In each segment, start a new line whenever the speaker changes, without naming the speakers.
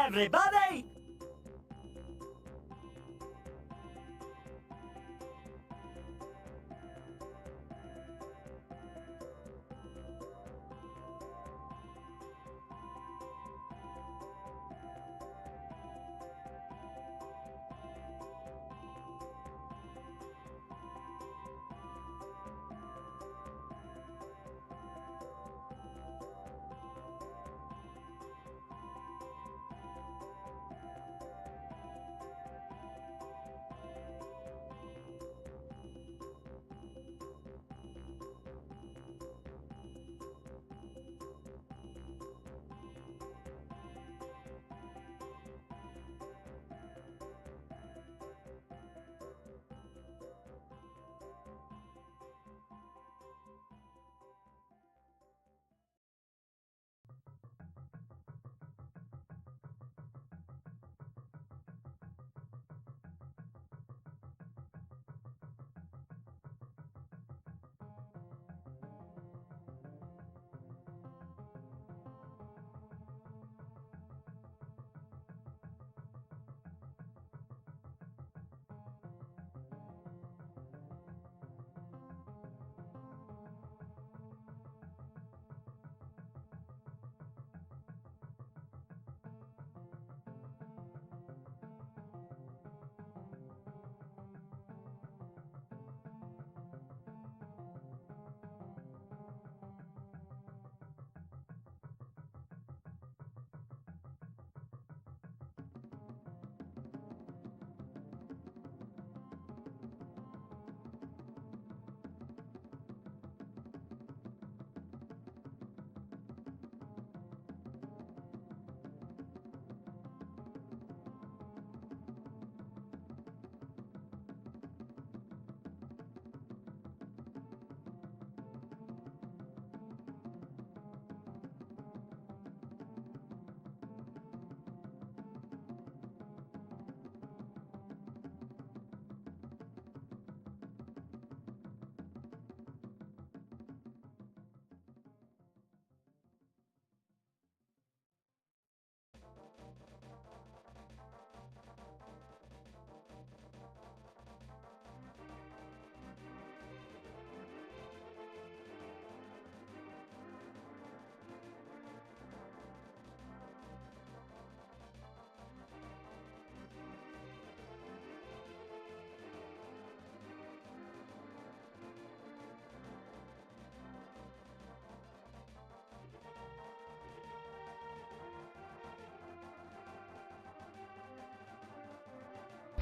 everybody!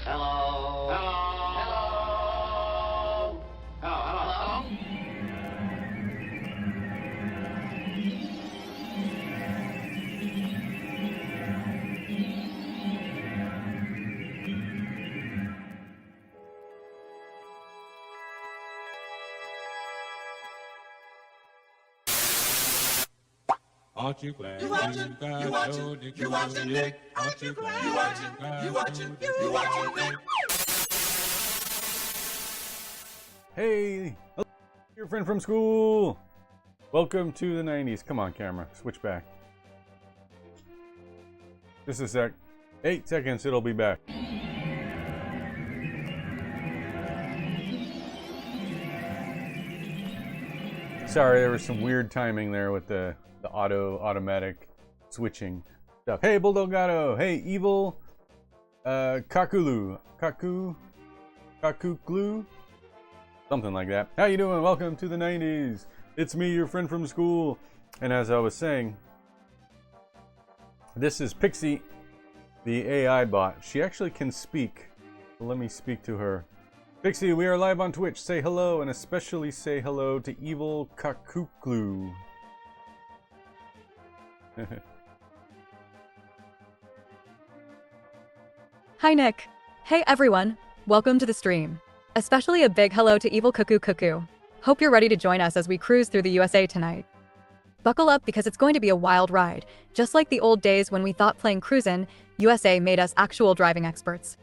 Hello. Hello. Hello. Hello.
Aren't you glad
You watching? You watching? You watching Nick? Aren't you glad? You watching? You watching? You watching Nick?
Hey, hello, your friend from school. Welcome to the 90s. Come on, camera, switch back. Just a sec. 8 seconds, it'll be back. Sorry, there was some weird timing there with the automatic switching stuff. Hey, Bulldogato. Hey, Evil Kakulu. Kakuklu? Something like that. How you doing? Welcome to the 90s. It's me, your friend from school. And as I was saying, this is Pixie, the AI bot. She actually can speak. So let me speak to her. Pixie, we are live on Twitch. Say hello, and especially say hello to Evil Kakuklu.
Hi, Nick. Hey, everyone. Welcome to the stream. Especially a big hello to Evil Cuckoo Cuckoo. Hope you're ready to join us as we cruise through the USA tonight. Buckle up because it's going to be a wild ride, just like the old days when we thought playing Crusin, USA made us actual driving experts.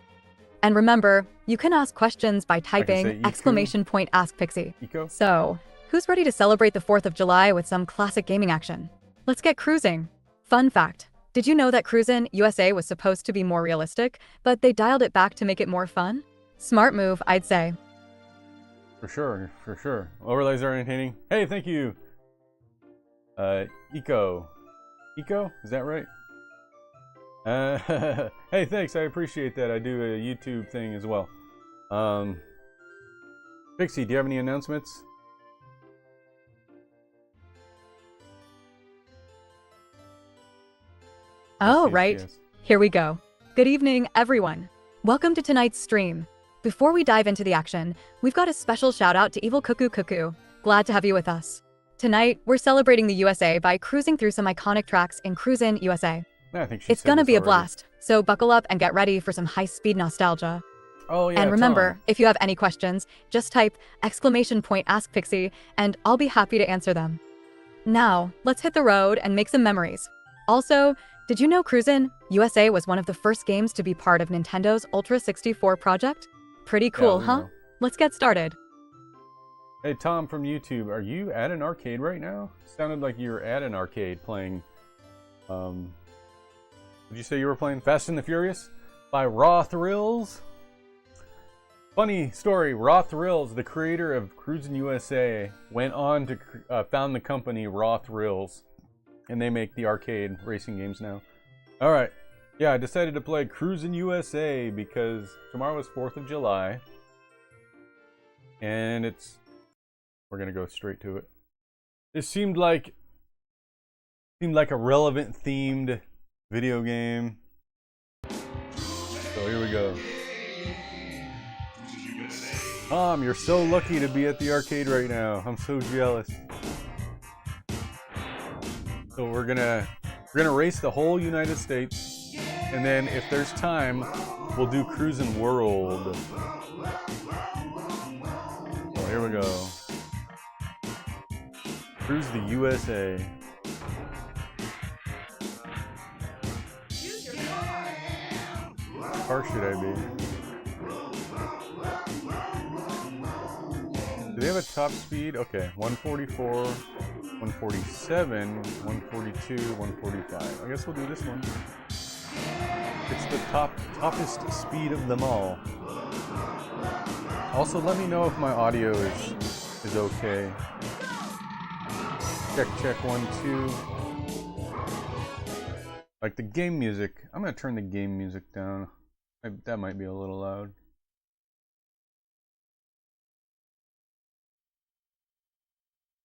And remember, you can ask questions by typing !Ask Pixie.
Eco?
So, who's ready to celebrate the 4th of July with some classic gaming action? Let's get cruising. Fun fact, Did you know that Crusin, USA was supposed to be more realistic, but they dialed it back to make it more fun? Smart move, I'd say.
For sure, for sure. Overlays are entertaining. Hey, thank you. Eco, is that right? Hey, thanks. I appreciate that. I do a YouTube thing as well. Pixie, do you have any announcements?
Oh,
Yes,
right.
yes.
Here we go. Good evening, everyone. Welcome to tonight's stream. Before we dive into the action, we've got a special shout out to Evil Cuckoo Cuckoo. Glad to have you with us. Tonight, we're celebrating the USA by cruising through some iconic tracks in Cruisin' USA.
I think she
It's
said
gonna
this
be a
already.
blast, so buckle up and get ready for some high-speed nostalgia.
Oh yeah.
And remember,
Tom.
if you have any questions, just type !Ask Pixie, and I'll be happy to answer them. Now, let's hit the road and make some memories. Also, did you know Cruisin' USA was one of the first games to be part of Nintendo's Ultra 64 project? Pretty cool,
we
huh?
know.
Let's get started.
Hey Tom from YouTube, are you at an arcade right now? Sounded like you were at an arcade playing. Did you say you were playing Fast and the Furious by Raw Thrills? Funny story, Raw Thrills, the creator of Cruisin' USA, went on to found the company Raw Thrills, and they make the arcade racing games now. Alright, yeah, I decided to play Cruisin' USA because tomorrow is 4th of July, and we're gonna go straight to it. This seemed like a relevant themed video game. So here we go. Tom, you're so lucky to be at the arcade right now. I'm so jealous. So we're gonna race the whole United States, and then if there's time, we'll do Cruisin' World. So here we go. Cruise the USA. What car should I be? Do they have a top speed? Okay, 144, 147, 142, 145. I guess we'll do this one. It's the toppest speed of them all. Also, let me know if my audio is okay. Check 1 2. Like the game music. I'm gonna turn the game music down. That might be a little loud.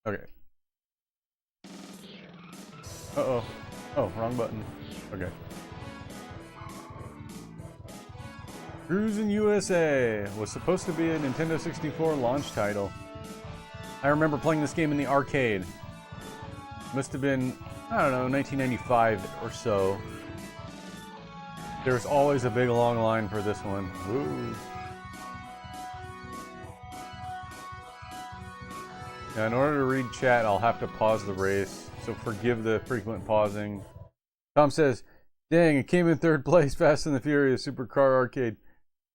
Okay. Uh-oh. Oh, wrong button. Okay. Cruisin' USA was supposed to be a Nintendo 64 launch title. I remember playing this game in the arcade. Must have been, I don't know, 1995 or so. There was always a big long line for this one. Ooh. Now, in order to read chat, I'll have to pause the race, so forgive the frequent pausing. Tom says, dang, it came in 3rd place, Fast and the Furious Supercar Arcade.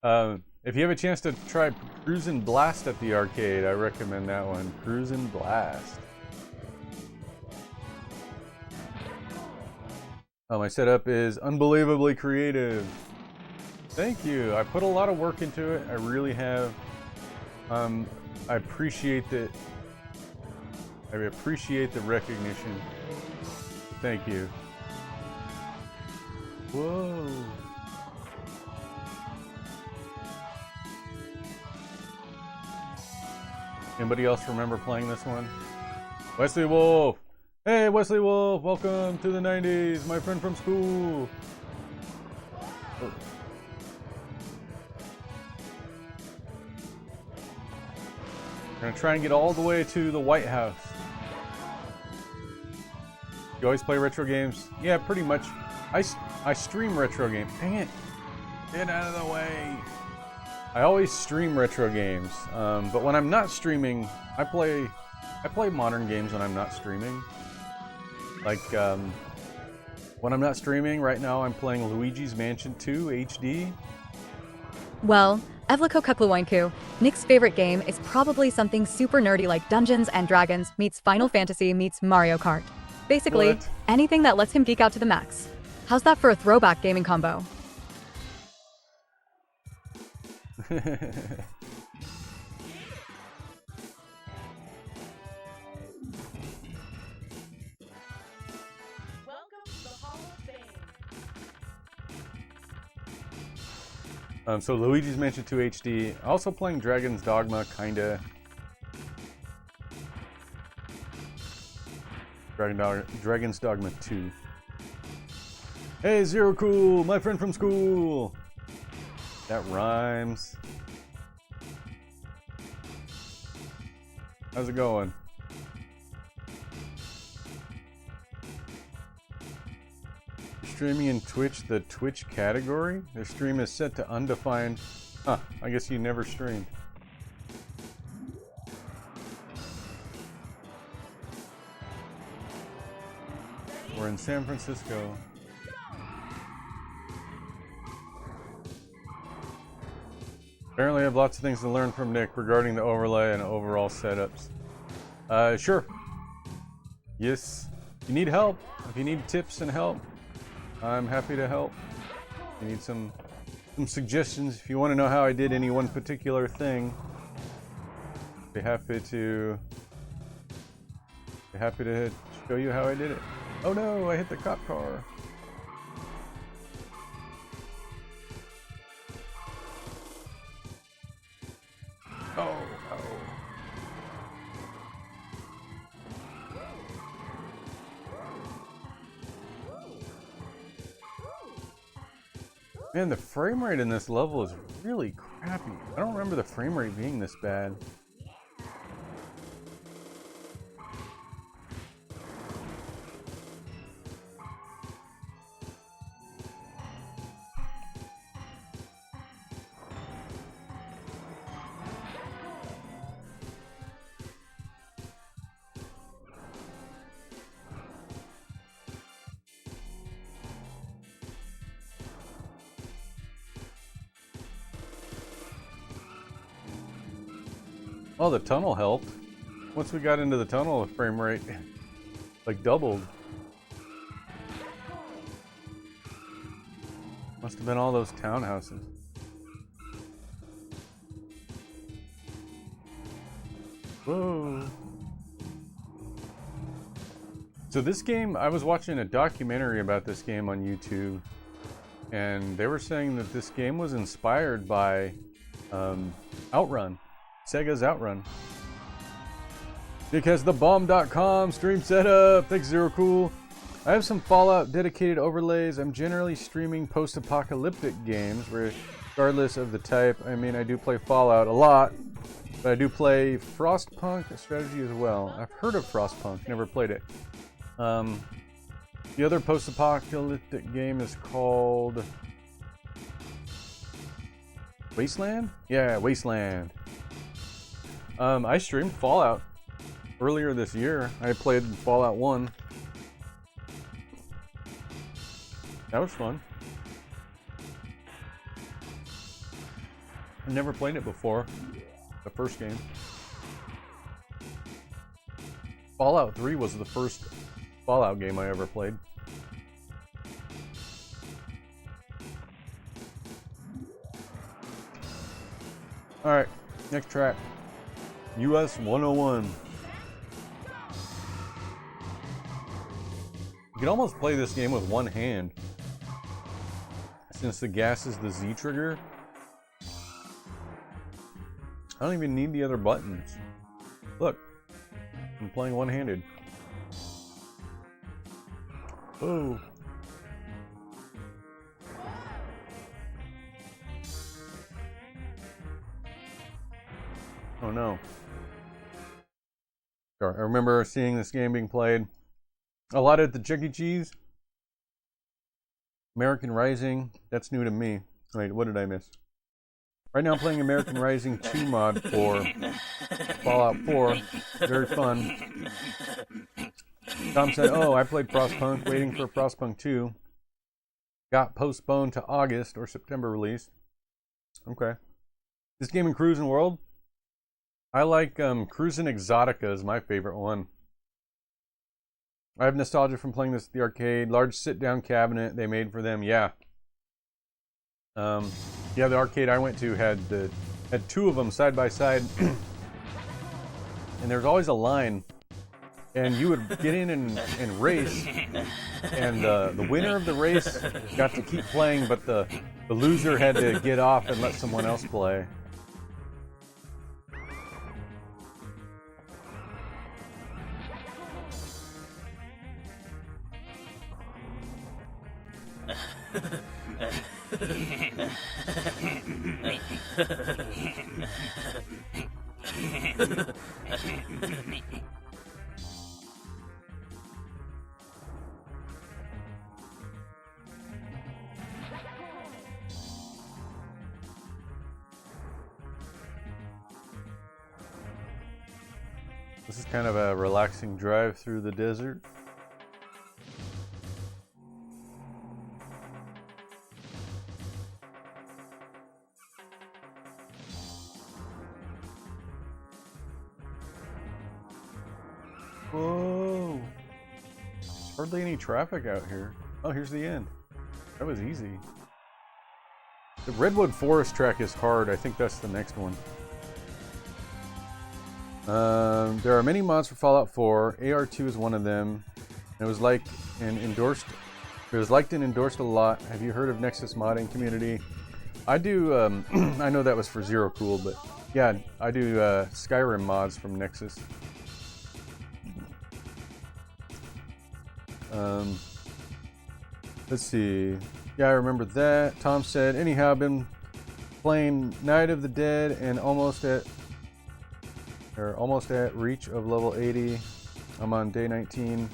If you have a chance to try Cruisin' Blast at the arcade, I recommend that one. Cruisin' Blast. My setup is unbelievably creative. Thank you. I put a lot of work into it. I really have. I appreciate that. I appreciate the recognition. Thank you. Whoa. Anybody else remember playing this one? Wesley Wolf! Hey, Wesley Wolf! Welcome to the 90s, my friend from school! Oh. We're gonna try and get all the way to the White House. You always play retro games? Yeah, pretty much. I stream retro games. Dang it! Get out of the way! I always stream retro games, but when I'm not streaming, I play modern games when I'm not streaming. Like, when I'm not streaming, right now I'm playing Luigi's Mansion 2 HD.
Well, Evliko Kukluoinku, Nick's favorite game is probably something super nerdy like Dungeons and Dragons meets Final Fantasy meets Mario Kart. Basically,
What?
anything that lets him geek out to the max. How's that for a throwback gaming combo?
So Luigi's Mansion 2 HD. Also playing Dragon's Dogma, kinda. Dragon's Dogma 2. Hey, Zero Cool, my friend from school. That rhymes. How's it going? Streaming in Twitch, the Twitch category? Their stream is set to undefined. Huh, I guess you never streamed. We're in San Francisco. Apparently I have lots of things to learn from Nick regarding the overlay and overall setups. Sure. Yes. If you need help, if you need tips and help, I'm happy to help. If you need some suggestions, if you want to know how I did any one particular thing, be happy to show you how I did it. Oh no, I hit the cop car. Oh. Man, the frame rate in this level is really crappy. I don't remember the frame rate being this bad. Oh, the tunnel helped. Once we got into the tunnel, the frame rate like doubled. Must have been all those townhouses. Whoa. So this game, I was watching a documentary about this game on YouTube, and they were saying that this game was inspired by Outrun. Sega's Outrun. Nick has the bomb.com stream setup. Thanks, Zero Cool. I have some Fallout dedicated overlays. I'm generally streaming post-apocalyptic games, regardless of the type. I mean, I do play Fallout a lot, but I do play Frostpunk strategy as well. I've heard of Frostpunk, never played it. The other post-apocalyptic game is called Wasteland? Yeah, Wasteland. I streamed Fallout earlier this year. I played Fallout 1. That was fun. I never played it before. The first game. Fallout 3 was the first Fallout game I ever played. Alright, next track. US 101. You can almost play this game with one hand, since the gas is the Z trigger. I don't even need the other buttons. Look, I'm playing one-handed. Oh. Oh no. I remember seeing this game being played a lot at the Chuck E. Cheese. American Rising, that's new to me. Wait, what did I miss? Right now I'm playing American Rising 2 mod for Fallout 4. Very fun. Tom said, oh, I played Frostpunk, waiting for Frostpunk 2. Got postponed to August or September release. Okay. This game in Crusin World? I like Crusin Exotica is my favorite one. I have nostalgia from playing this at the arcade. Large sit-down cabinet they made for them. Yeah. Yeah, the arcade I went to had two of them side by side, and there was always a line, and you would get in and race, and the winner of the race got to keep playing, but the loser had to get off and let someone else play. This is kind of a relaxing drive through the desert. Whoa! There's hardly any traffic out here. Oh, here's the end. That was easy. The Redwood Forest track is hard. I think that's the next one. There are many mods for Fallout 4. AR2 is one of them. It was liked and endorsed. It was liked and endorsed a lot. Have you heard of Nexus modding community? I do. I know that was for Zero Cool, but yeah, I do Skyrim mods from Nexus. Let's see. Yeah, I remember that. Tom said, anyhow, I've been playing Night of the Dead and almost at reach of level 80. I'm on day 19.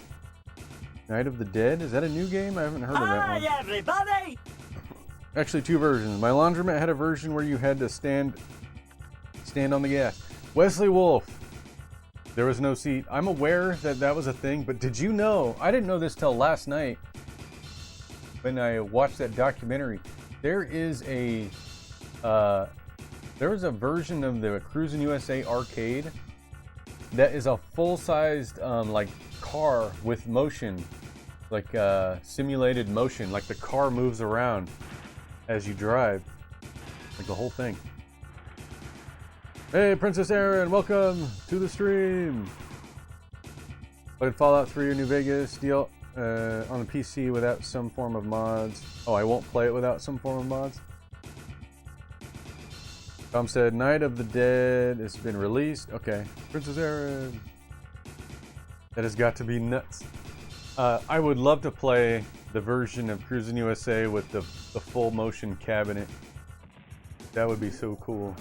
Night of the Dead? Is that a new game? I haven't heard of that one.
Hi, everybody!
Actually, two versions. My laundromat had a version where you had to stand on the gas. Wesley Wolf. There was no seat. I'm aware that that was a thing, but did you know? I didn't know this till last night when I watched that documentary. There is a version of the Crusin USA arcade that is a full-sized like car with motion, like simulated motion, like the car moves around as you drive, like the whole thing. Hey, Princess Aaron, welcome to the stream. Played Fallout 3 or New Vegas deal on the PC without some form of mods. Oh, I won't play it without some form of mods. Tom said, Night of the Dead has been released. Okay, Princess Aaron. That has got to be nuts. I would love to play the version of Crusin USA with the full motion cabinet. That would be so cool.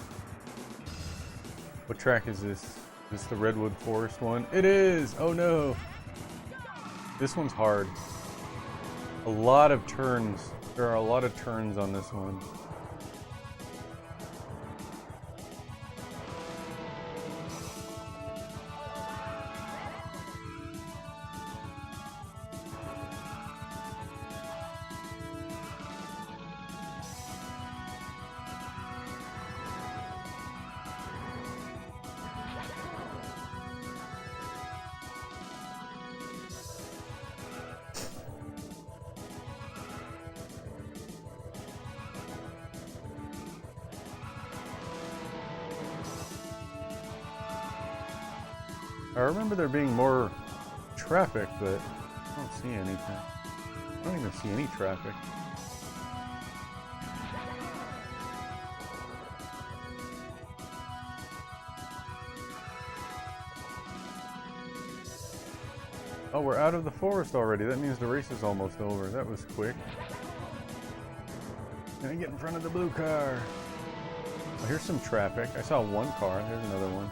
What track is this? Is this the Redwood Forest one? It is! Oh no! This one's hard. A lot of turns. There are a lot of turns on this one. I remember there being more traffic, but I don't see anything. I don't even see any traffic. Oh, we're out of the forest already. That means the race is almost over. That was quick. Can I get in front of the blue car? Oh, here's some traffic. I saw one car. There's another one.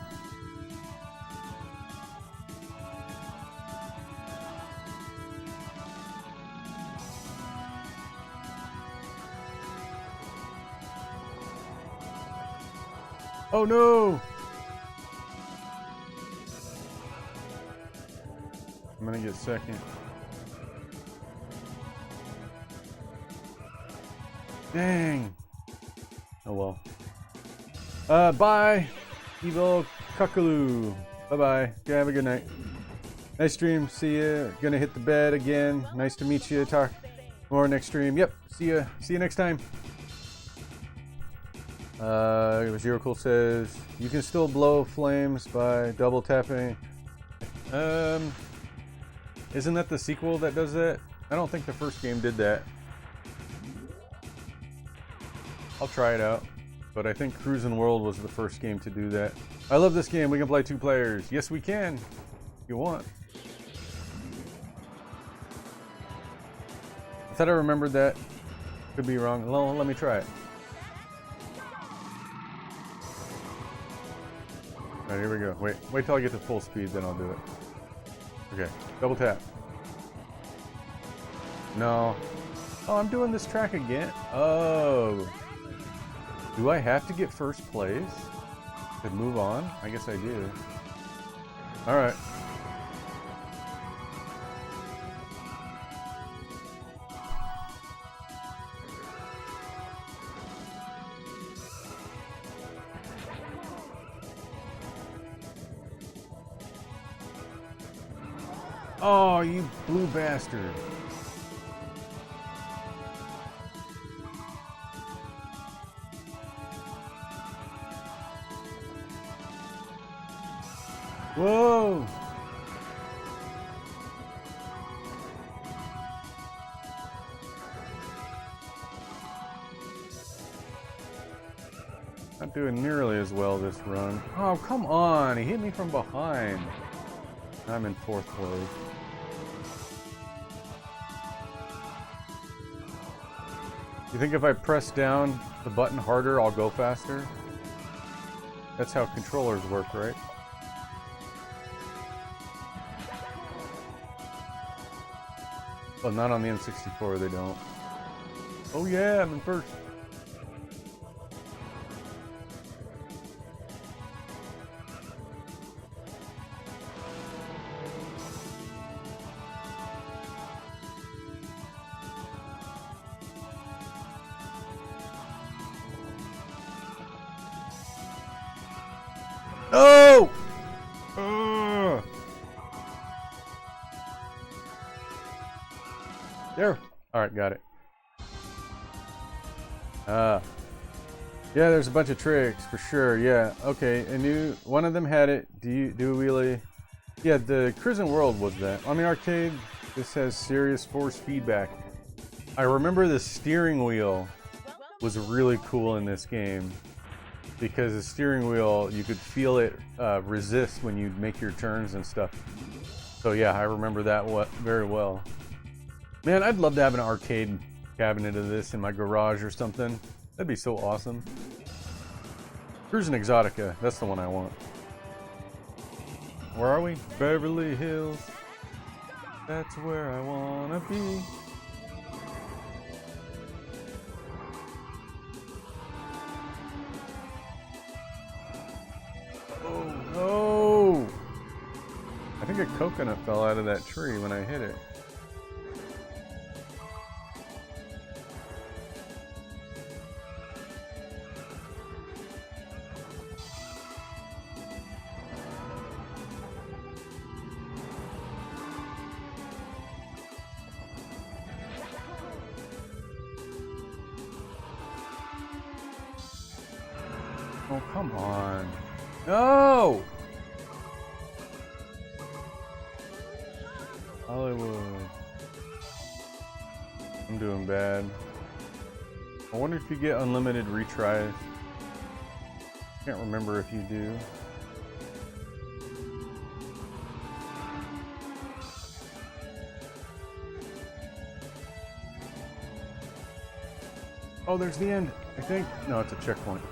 Oh no! I'm gonna get second. Dang! Oh well. Bye! Evil Cuckaloo. Bye bye. Yeah, have a good night. Nice stream. See ya. Gonna hit the bed again. Nice to meet you. Talk more next stream. Yep. See ya. See you next time. Zero Cool says you can still blow flames by double tapping. Isn't that the sequel that does that? I don't think the first game did that. I'll try it out. But I think Crusin World was the first game to do that. I love this game. We can play 2 players. Yes, we can. If you want. I thought I remembered that. Could be wrong. Well, let me try it. Alright, here we go. Wait till I get to full speed, then I'll do it. Okay, double tap. No. Oh, I'm doing this track again? Oh. Do I have to get first place to move on? I guess I do. Alright. Oh, you blue bastard. Whoa! Not doing nearly as well this run. Oh, come on! He hit me from behind. I'm in 4th place. You think if I press down the button harder, I'll go faster? That's how controllers work, right? Well, not on the N64, they don't. Oh yeah, I'm in 1st. Oh! There. Alright, got it. Yeah, there's a bunch of tricks for sure. Yeah, okay. And one of them had it. Do we really? Yeah, the Crusin World was that. On the arcade, this has serious force feedback. I remember the steering wheel was really cool in this game because the steering wheel, you could feel it resist when you make your turns and stuff. So yeah, I remember that very well. Man, I'd love to have an arcade cabinet of this in my garage or something. That'd be so awesome. Crusin Exotica, that's the one I want. Where are we? Beverly Hills. That's where I wanna be. Oh no! I think a coconut fell out of that tree when I hit it. Oh, come on. No! Hollywood. I'm doing bad. I wonder if you get unlimited retries. Can't remember if you do. Oh, there's the end, I think. No, it's a checkpoint.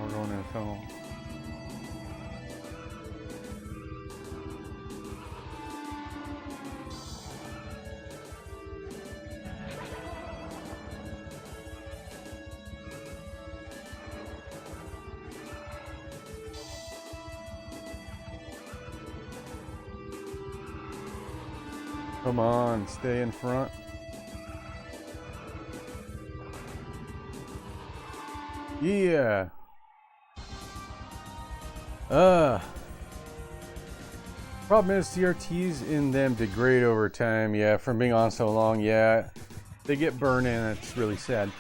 We're going in a tunnel. Come on, stay in front. Yeah. Problem is CRTs in them degrade over time. Yeah, from being on so long. Yeah, they get burned in. It's really sad.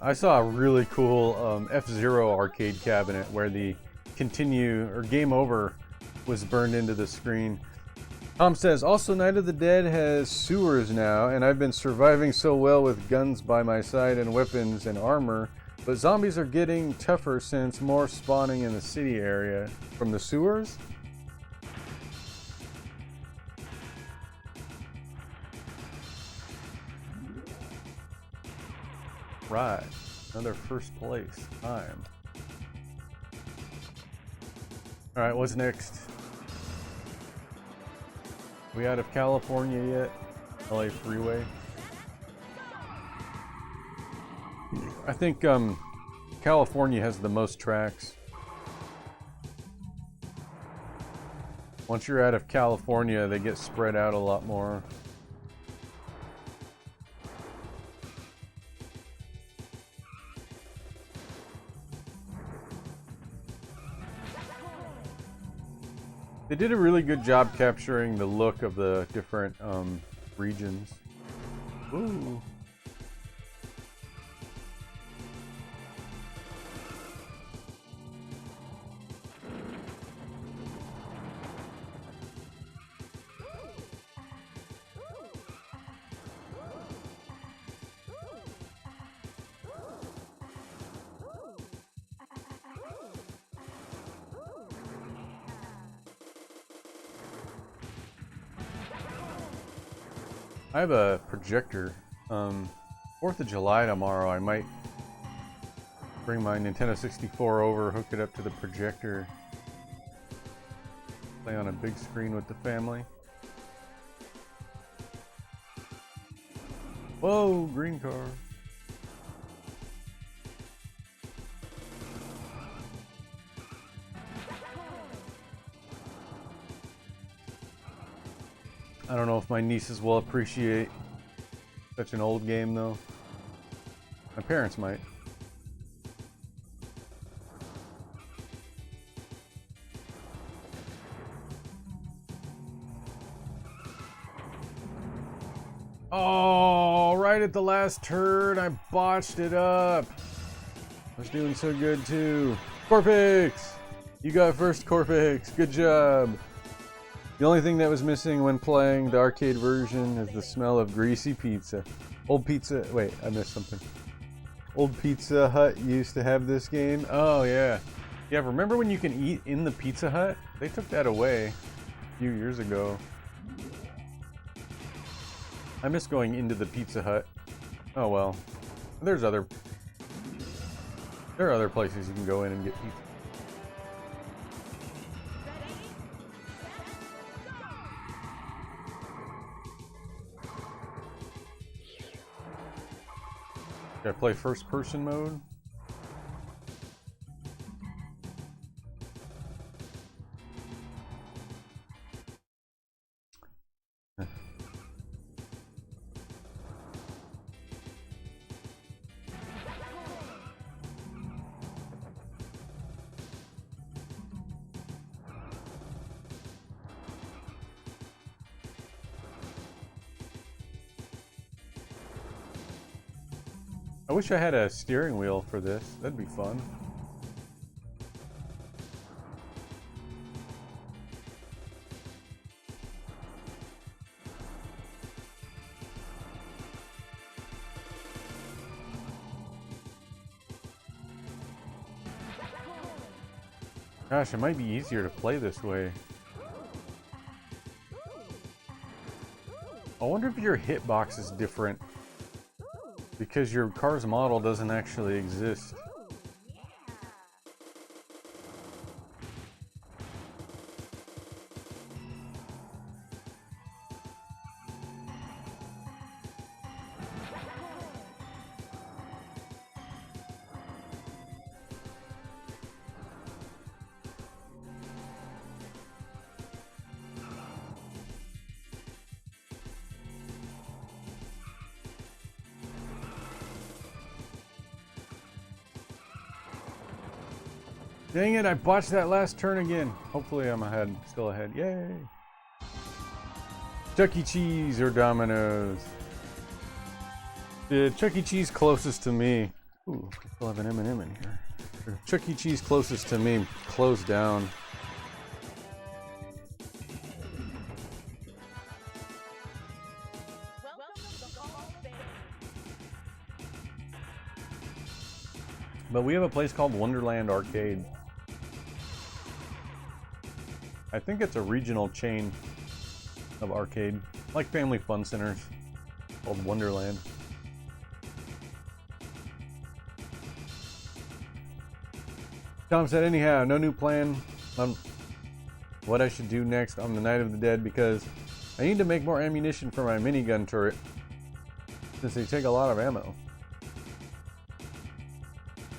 I saw a really cool F-Zero arcade cabinet where the continue or game over was burned into the screen. Tom says, also Night of the Dead has sewers now, and I've been surviving so well with guns by my side and weapons and armor, but zombies are getting tougher since more spawning in the city area. From the sewers? Right. Another first place time. Alright, what's next? We out of California yet? LA Freeway? I think California has the most tracks. Once you're out of California, they get spread out a lot more. They did a really good job capturing the look of the different regions. Ooh. I have a projector. 4th of July tomorrow, I might bring my Nintendo 64 over, hook it up to the projector, play on a big screen with the family. Whoa, green car. I don't know if my nieces will appreciate such an old game, though. My parents might. Oh, right at the last turn, I botched it up. I was doing so good, too. Corpix! You got first, Corpix. Good job. The only thing that was missing when playing the arcade version is the smell of greasy pizza. Old Pizza... Wait, I missed something. Old Pizza Hut used to have this game. Oh, yeah. Yeah, remember when you can eat in the Pizza Hut? They took that away a few years ago. I miss going into the Pizza Hut. Oh, well. There are other places you can go in and get pizza. Should I play first person mode? I wish I had a steering wheel for this. That'd be fun. Gosh, it might be easier to play this way. I wonder if your hitbox is different because your car's model doesn't actually exist. Dang it, I botched that last turn again. Hopefully I'm ahead, still ahead. Yay! Chuck E. Cheese or Domino's? The Chuck E. Cheese closest to me. Ooh, I still have an M&M in here. The Chuck E. Cheese closest to me closed down. But we have a place called Wonderland Arcade. I think it's a regional chain of arcade, like family fun centers, called Wonderland. Tom said, anyhow, no new plan on what I should do next on the Night of the Dead because I need to make more ammunition for my minigun turret since they take a lot of ammo.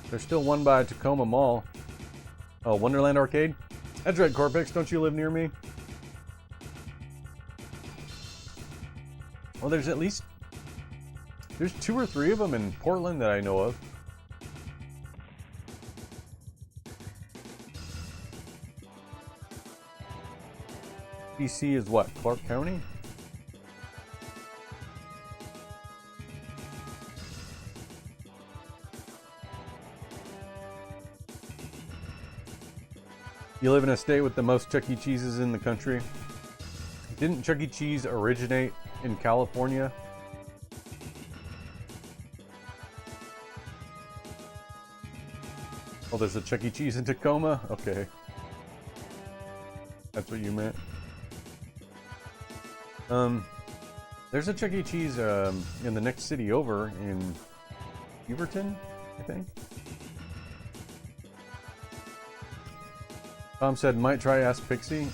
There's still one by Tacoma Mall. Oh, Wonderland Arcade? That's right, Corpex. Don't you live near me? Well, there's 2 or 3 of them in Portland that I know of. DC is what? Clark County? You live in a state with the most Chuck E. Cheese's in the country. Didn't Chuck E. Cheese originate in California? Oh, there's a Chuck E. Cheese in Tacoma? Okay. That's what you meant. There's a Chuck E. Cheese in the next city over in Beaverton, I think. Tom said, might try Ask Pixie.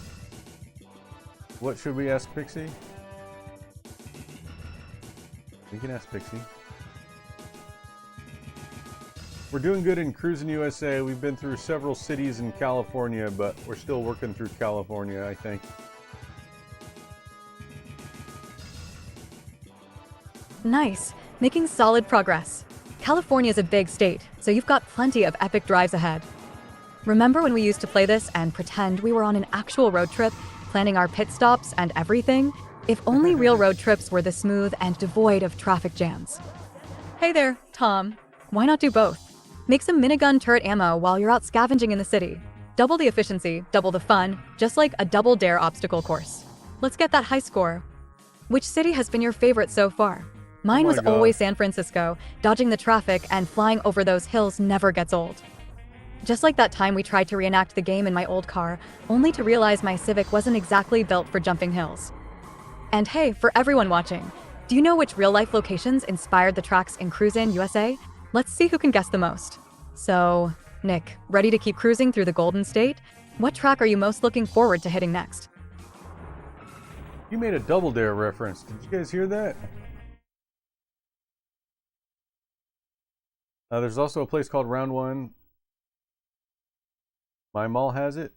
What should we ask Pixie? We can ask Pixie. We're doing good in Crusin, USA. We've been through several cities in California, but we're still working through California, I think.
Nice. Making solid progress. California's a big state, so you've got plenty of epic drives ahead. Remember when we used to play this and pretend we were on an actual road trip, planning our pit stops and everything? If only real road trips were this smooth and devoid of traffic jams. Hey there, Tom. Why not do both? Make some minigun turret ammo while you're out scavenging in the city. Double the efficiency, double the fun, just like a double dare obstacle course. Let's get that high score. Which city has been your favorite so far? Mine was always San Francisco. Dodging the traffic and flying over those hills never gets old. Just like that time we tried to reenact the game in my old car, only to realize my Civic wasn't exactly built for jumping hills. And hey, for everyone watching, do you know which real-life locations inspired the tracks in Crusin, USA? Let's see who can guess the most. So, Nick, ready to keep cruising through the Golden State? What track are you most looking forward to hitting next?
You made a Double Dare reference. Did you guys hear that? There's also a place called Round One. My mall has it.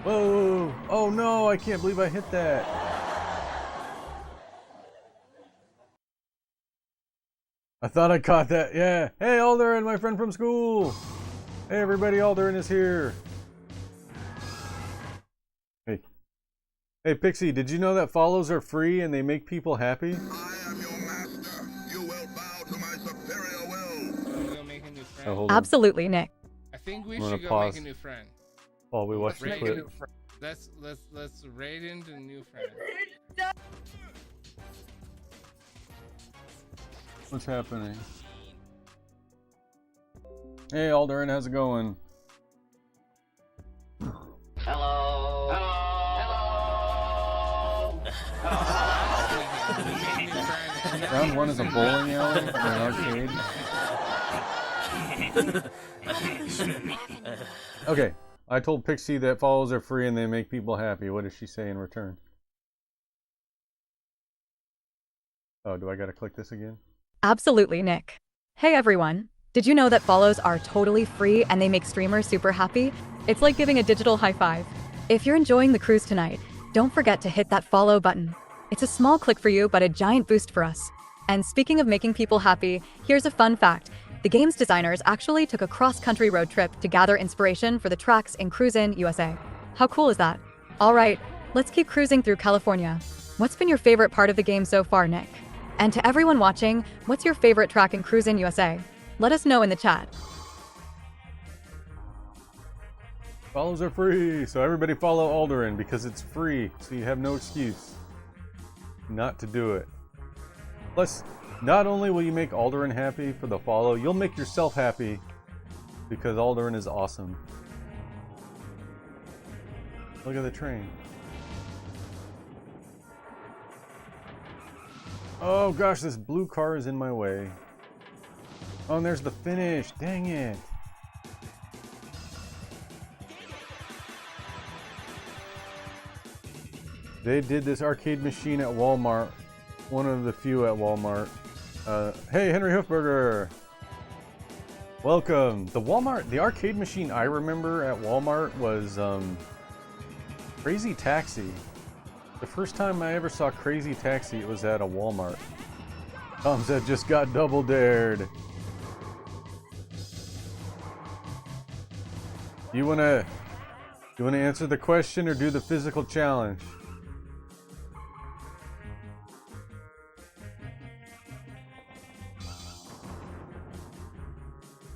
Whoa! Oh no, I can't believe I hit that. I thought I caught that, yeah. Hey Alderin, my friend from school! Hey everybody, Alderin is here. Hey. Hey Pixie, did you know that follows are free and they make people happy?
I am your master. You will bow to my superior will.
Can we go make a new friend?
Oh, hold on.
Absolutely, Nick.
I think we
I'm gonna
should go
pause.
make a new friend.
While we watch the
Raid
clip.
Let's raid into a new friend.
What's happening? Hey Alderin, how's it going?
Hello.
Round One is a bowling alley or an arcade. Okay, I told Pixie that follows are free and they make people happy. What does she say in return? Oh, do I gotta click this again?
Absolutely, Nick. Hey everyone. Did you know that follows are totally free and they make streamers super happy? It's like giving a digital high five. If you're enjoying the cruise tonight, don't forget to hit that follow button. It's a small click for you, but a giant boost for us. And speaking of making people happy, here's a fun fact. The game's designers actually took a cross-country road trip to gather inspiration for the tracks in Crusin, USA. How cool is that? Alright, let's keep cruising through California. What's been your favorite part of the game so far, Nick? And to everyone watching, what's your favorite track in Crusin, USA? Let us know in the chat.
Follows are free, so everybody follow Alderin because it's free, so you have no excuse not to do it. Plus, not only will you make Alderin happy for the follow, you'll make yourself happy because Alderin is awesome. Look at the train. Oh gosh, this blue car is in my way. Oh, and there's the finish. Dang it. They did this arcade machine at Walmart. One of the few at Walmart. Hey, Henry Hoofberger. Welcome. The arcade machine I remember at Walmart was Crazy Taxi. The first time I ever saw Crazy Taxi, it was at a Walmart. Tom said just got double dared. You wanna answer the question or do the physical challenge?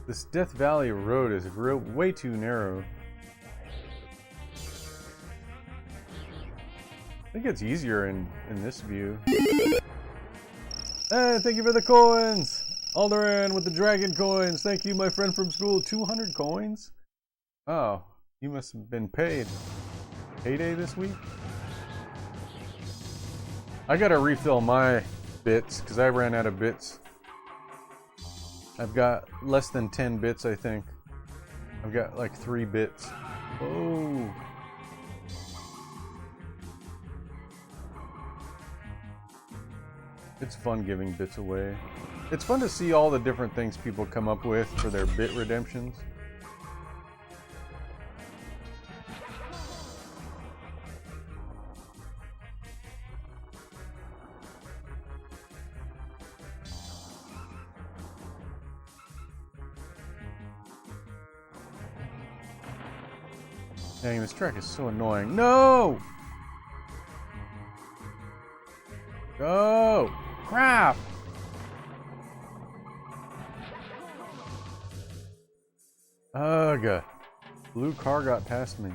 This Death Valley road is way too narrow. I think it's easier in this view. Hey, thank you for the coins! Alderin with the dragon coins. Thank you, my friend from school. 200 coins? Oh, you must have been paid. Payday this week? I gotta refill my bits because I ran out of bits. I've got less than 10 bits, I think. I've got like 3 bits. Oh. It's fun giving bits away. It's fun to see all the different things people come up with for their bit redemptions. Dang, this track is so annoying. No! Go! Crap! Ugh. Blue car got past me.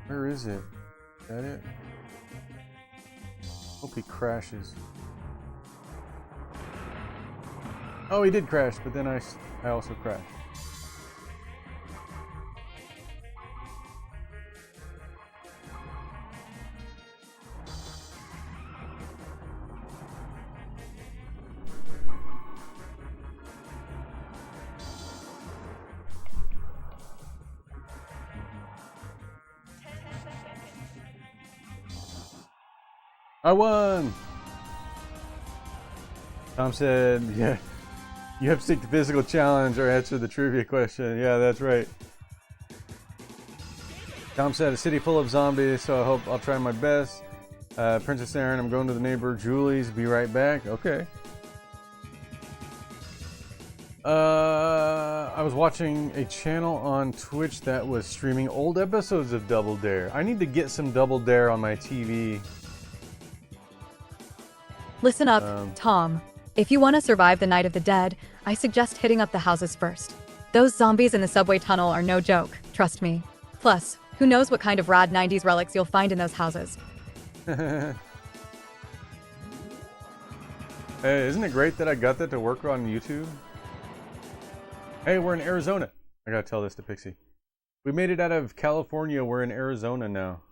Where is it? Is that it? Hope he crashes. Oh, he did crash, but then I also crashed. I won! Tom said, yeah, you have to take the physical challenge or answer the trivia question. Yeah, that's right. Tom said, a city full of zombies, so I hope I'll try my best. Princess Aaron, I'm going to the neighbor Julie's. Be right back. Okay. I was watching a channel on Twitch that was streaming old episodes of Double Dare. I need to get some Double Dare on my TV.
Listen up, Tom. If you want to survive the Night of the Dead, I suggest hitting up the houses first. Those zombies in the subway tunnel are no joke, trust me. Plus, who knows what kind of rad 90s relics you'll find in those houses.
Hey, isn't it great that I got that to work on YouTube? Hey, we're in Arizona. I gotta tell this to Pixie. We made it out of California. We're in Arizona now.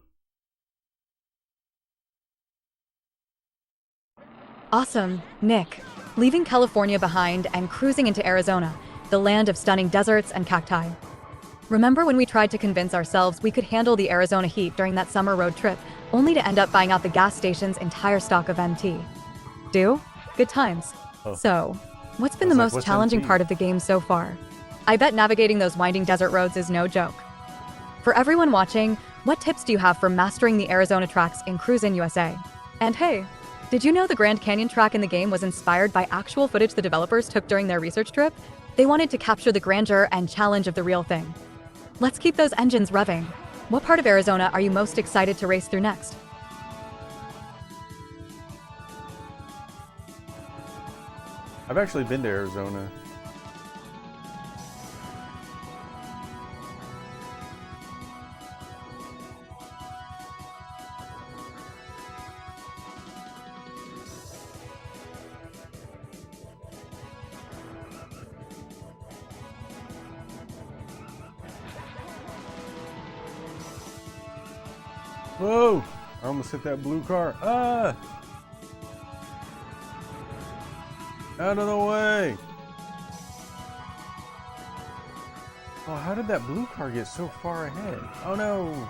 Awesome, Nick. Leaving California behind and cruising into Arizona, the land of stunning deserts and cacti. Remember when we tried to convince ourselves we could handle the Arizona heat during that summer road trip, only to end up buying out the gas station's entire stock of MT? Do? Good times.
Oh.
So, what's been the most
what's
challenging
MT?
part of the game so far? I bet navigating those winding desert roads is no joke. For everyone watching, what tips do you have for mastering the Arizona tracks in Crusin, USA? And hey, did you know the Grand Canyon track in the game was inspired by actual footage the developers took during their research trip? They wanted to capture the grandeur and challenge of the real thing. Let's keep those engines revving. What part of Arizona are you most excited to race through next?
I've actually been to Arizona. Whoa! I almost hit that blue car. Ah! Out of the way! Oh, how did that blue car get so far ahead? Oh no!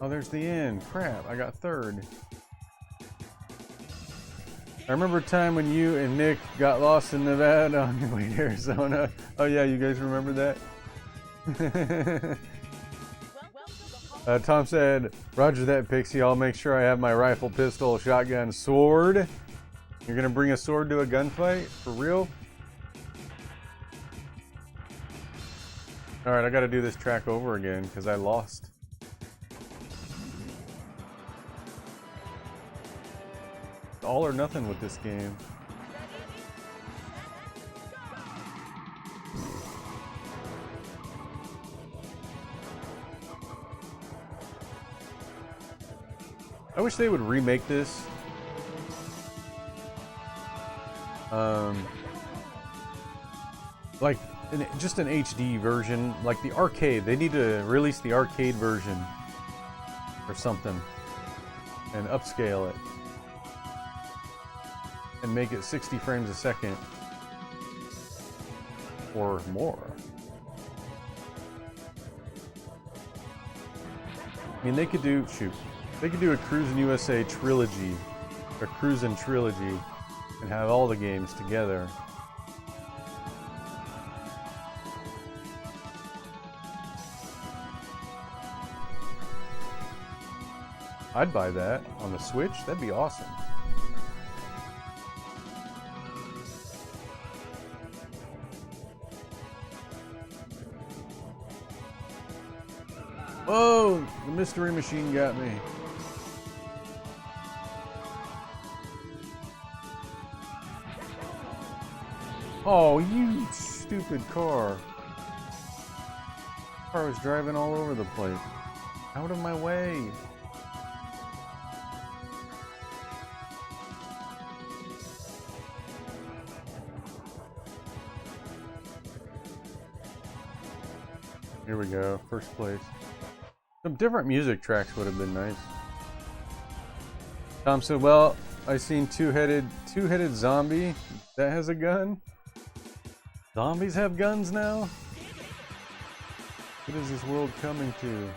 Oh, there's the end. Crap, I got third. I remember a time when you and Nick got lost in Nevada on your way to Arizona. Oh yeah, you guys remember that? Tom said, "Roger that, Pixie. I'll make sure I have my rifle, pistol, shotgun, sword." You're gonna bring a sword to a gunfight? For real? Alright, I gotta do this track over again, because I lost. All or nothing with this game. I wish they would remake this. Like just an HD version, like the arcade. They need to release the arcade version or something and upscale it and make it 60 frames a second or more. I mean, they could do, they could do a Crusin USA trilogy, a Crusin trilogy, and have all the games together. I'd buy that on the Switch. That'd be awesome. Whoa! The mystery machine got me. Oh, you stupid car. The car was driving all over the place. Out of my way. Here we go, first place. Some different music tracks would have been nice. Tom said, well, I seen two-headed zombie that has a gun. Zombies have guns now? What is this world coming to?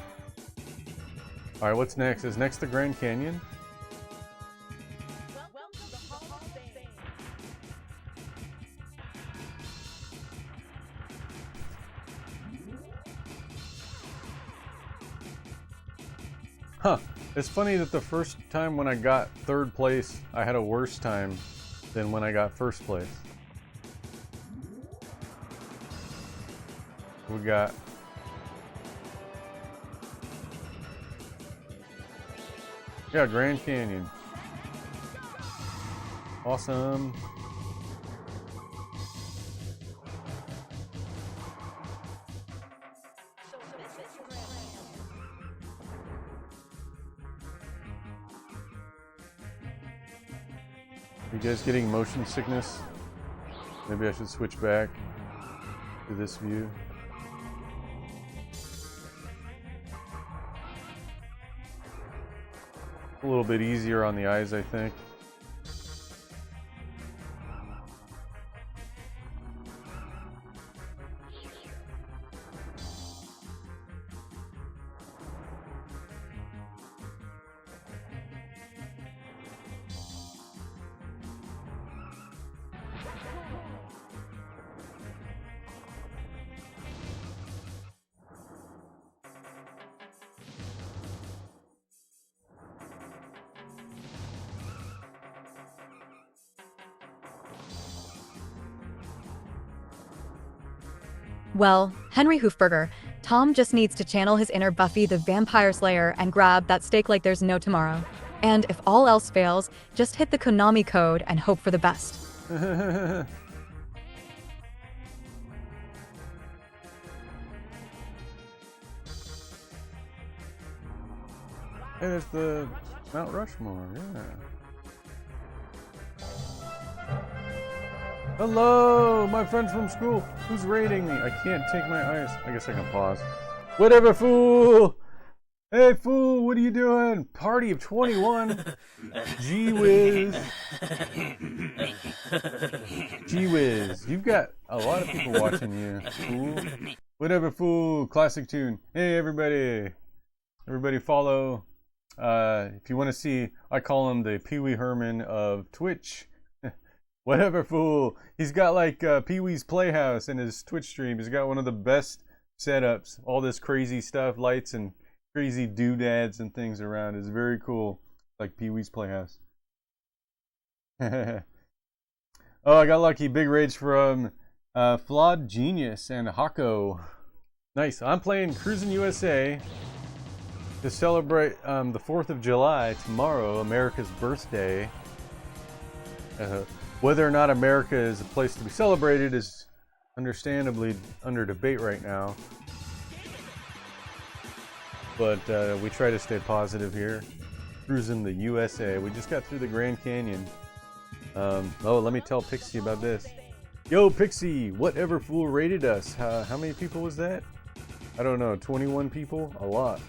Alright, what's next? Is next the Grand Canyon? Huh. It's funny that the first time when I got third place, I had a worse time than when I got first place. We got... Yeah, Grand Canyon. Awesome. You guys getting motion sickness? Maybe I should switch back to this view. A little bit easier on the eyes, I think.
Well, Henry Hoofberger, Tom just needs to channel his inner Buffy the Vampire Slayer and grab that steak like there's no tomorrow. And if all else fails, just hit the Konami code and hope for the best.
Hey, there's the Mount Rushmore, yeah. Hello, my friend from school. Who's raiding me? I can't take my eyes. I guess I can pause. Whatever, fool! Hey, fool, what are you doing? Party of 21? Gee whiz. Gee whiz. You've got a lot of people watching you, fool. Whatever, fool. Classic tune. Hey, everybody. Everybody follow. If you want to see, I call him the Pee Wee Herman of Twitch. Whatever, fool. He's got like Pee Wee's Playhouse in his Twitch stream. He's got one of the best setups. All this crazy stuff, lights and crazy doodads and things around. It's very cool. Like Pee Wee's Playhouse. Oh, I got lucky. Big rage from Flawed Genius and Hako. Nice. I'm playing Crusin USA to celebrate the 4th of July tomorrow, America's birthday. Whether or not America is a place to be celebrated is understandably under debate right now. But we try to stay positive here. Cruising the USA. We just got through the Grand Canyon. Oh, let me tell Pixie about this. Yo, Pixie, whatever fool rated us. How many people was that? I don't know, 21 people? A lot.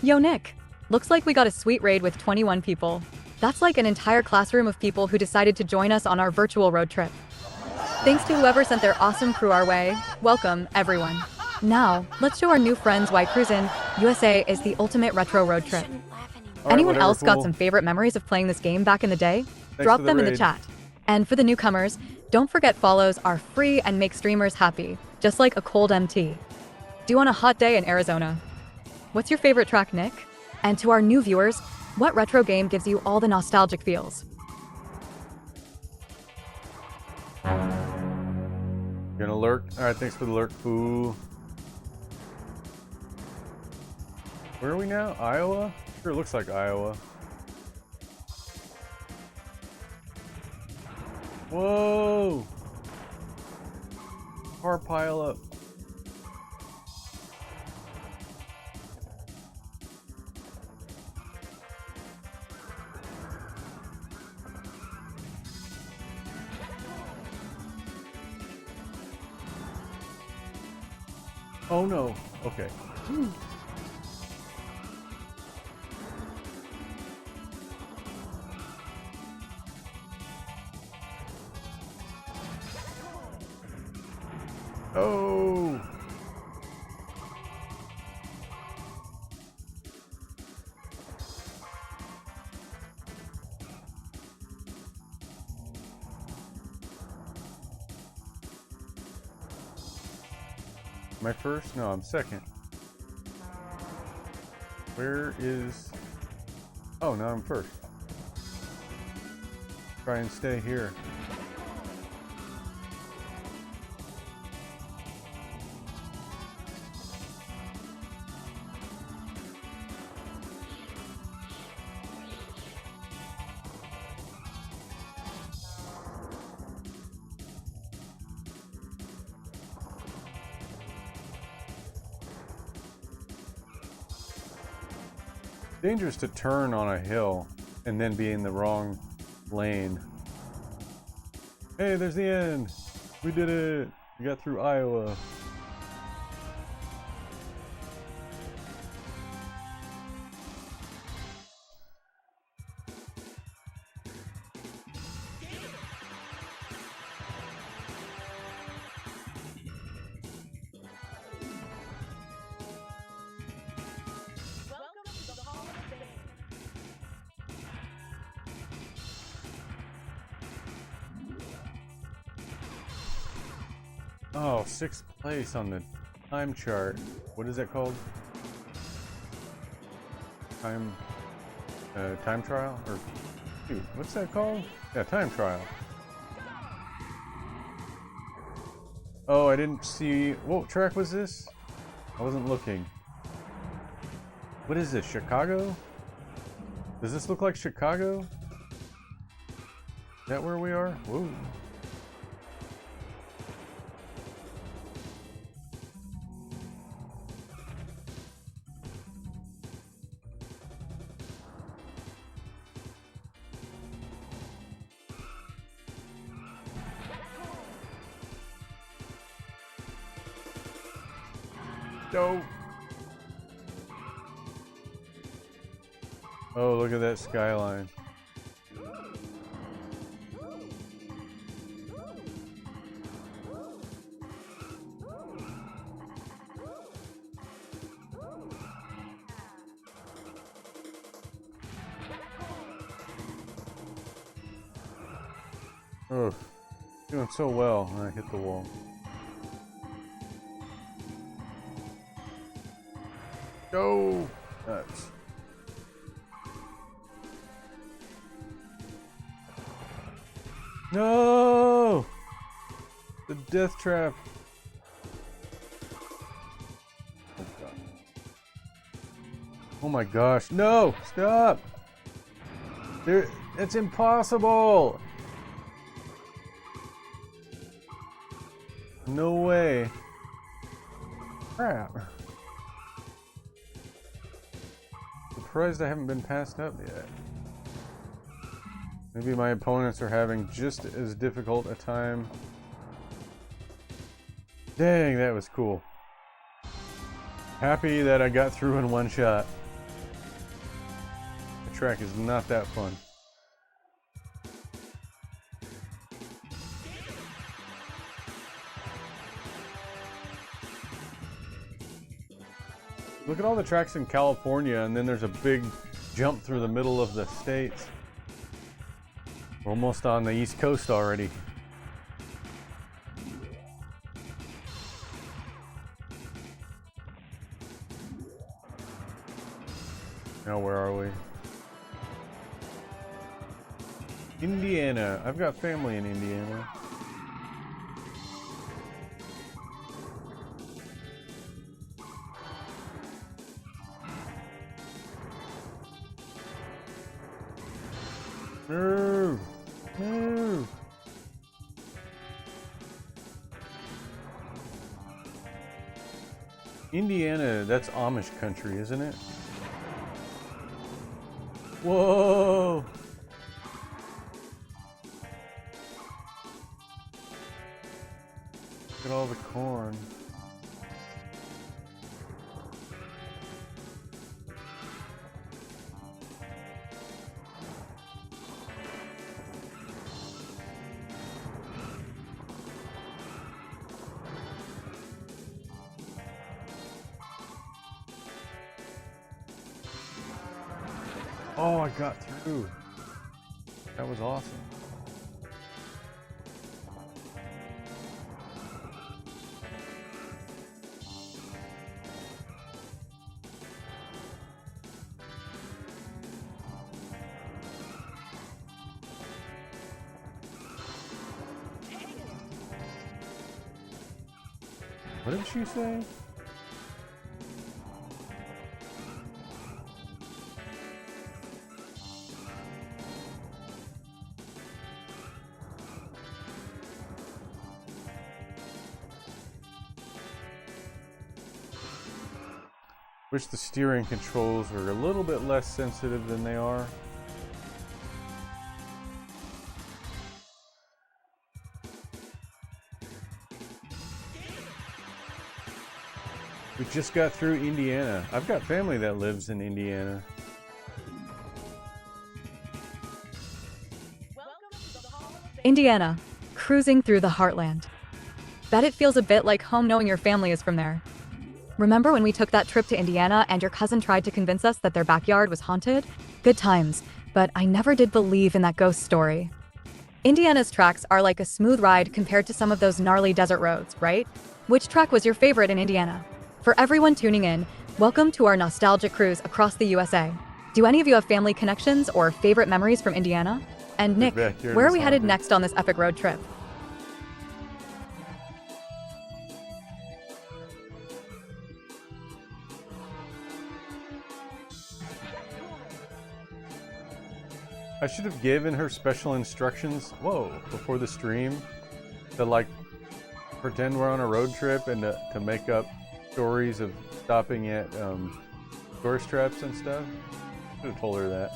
Yo, Nick. Looks like we got a sweet raid with 21 people. That's like an entire classroom of people who decided to join us on our virtual road trip. Thanks to whoever sent their awesome crew our way. Welcome, everyone. Now, let's show our new friends why Cruisin' USA is the ultimate retro road trip. Anyone else got some favorite memories of playing this game back in the day? Drop them in the chat. And for the newcomers, don't forget follows are free and make streamers happy, just like a cold MT. Do you want a hot day in Arizona? What's your favorite track, Nick? And to our new viewers, what retro game gives you all the nostalgic feels?
Gonna lurk? Alright, thanks for the lurk, fool. Where are we now? Iowa? Sure looks like Iowa. Whoa! Car pile up. Oh no. Okay. Oh. Am I first? No, I'm second. Where is... Oh, now I'm first. Try and stay here. Dangerous to turn on a hill and then be in the wrong lane. Hey, there's the end. We did it. We got through Iowa. Oh, 6th place on the time chart. What is that called? Time trial? Or, dude, what's that called? Yeah, time trial. Oh, I didn't see. What track was this? I wasn't looking. What is this? Chicago? Does this look like Chicago? Is that where we are? Whoa. No. Oh, look at that skyline. Oh, doing so well when I hit the wall. Go! Nuts. No! The death trap. Oh, God. Oh my gosh. No! Stop! There, it's impossible! No way. Crap. Surprised I haven't been passed up yet. Maybe my opponents are having just as difficult a time. Dang, that was cool. Happy that I got through in one shot. The track is not that fun. Look at all the tracks in California, and then there's a big jump through the middle of the states. We're almost on the East Coast already. Now where are we? Indiana. I've got family in Indiana. Move! Move! Indiana, that's Amish country, isn't it? Whoa! Look at all the corn. Oh, I got through. That was awesome. What did she say? Wish the steering controls were a little bit less sensitive than they are. We just got through Indiana. I've got family that lives in Indiana.
Indiana, cruising through the heartland. Bet it feels a bit like home knowing your family is from there. Remember when we took that trip to Indiana and your cousin tried to convince us that their backyard was haunted? Good times, but I never did believe in that ghost story. Indiana's tracks are like a smooth ride compared to some of those gnarly desert roads, right? Which track was your favorite in Indiana? For everyone tuning in, welcome to our nostalgic cruise across the USA. Do any of you have family connections or favorite memories from Indiana? And Nick, where are we headed next on this epic road trip?
I should have given her special instructions, before the stream, to like pretend we're on a road trip and to make up stories of stopping at tourist traps and stuff. Should have told her that.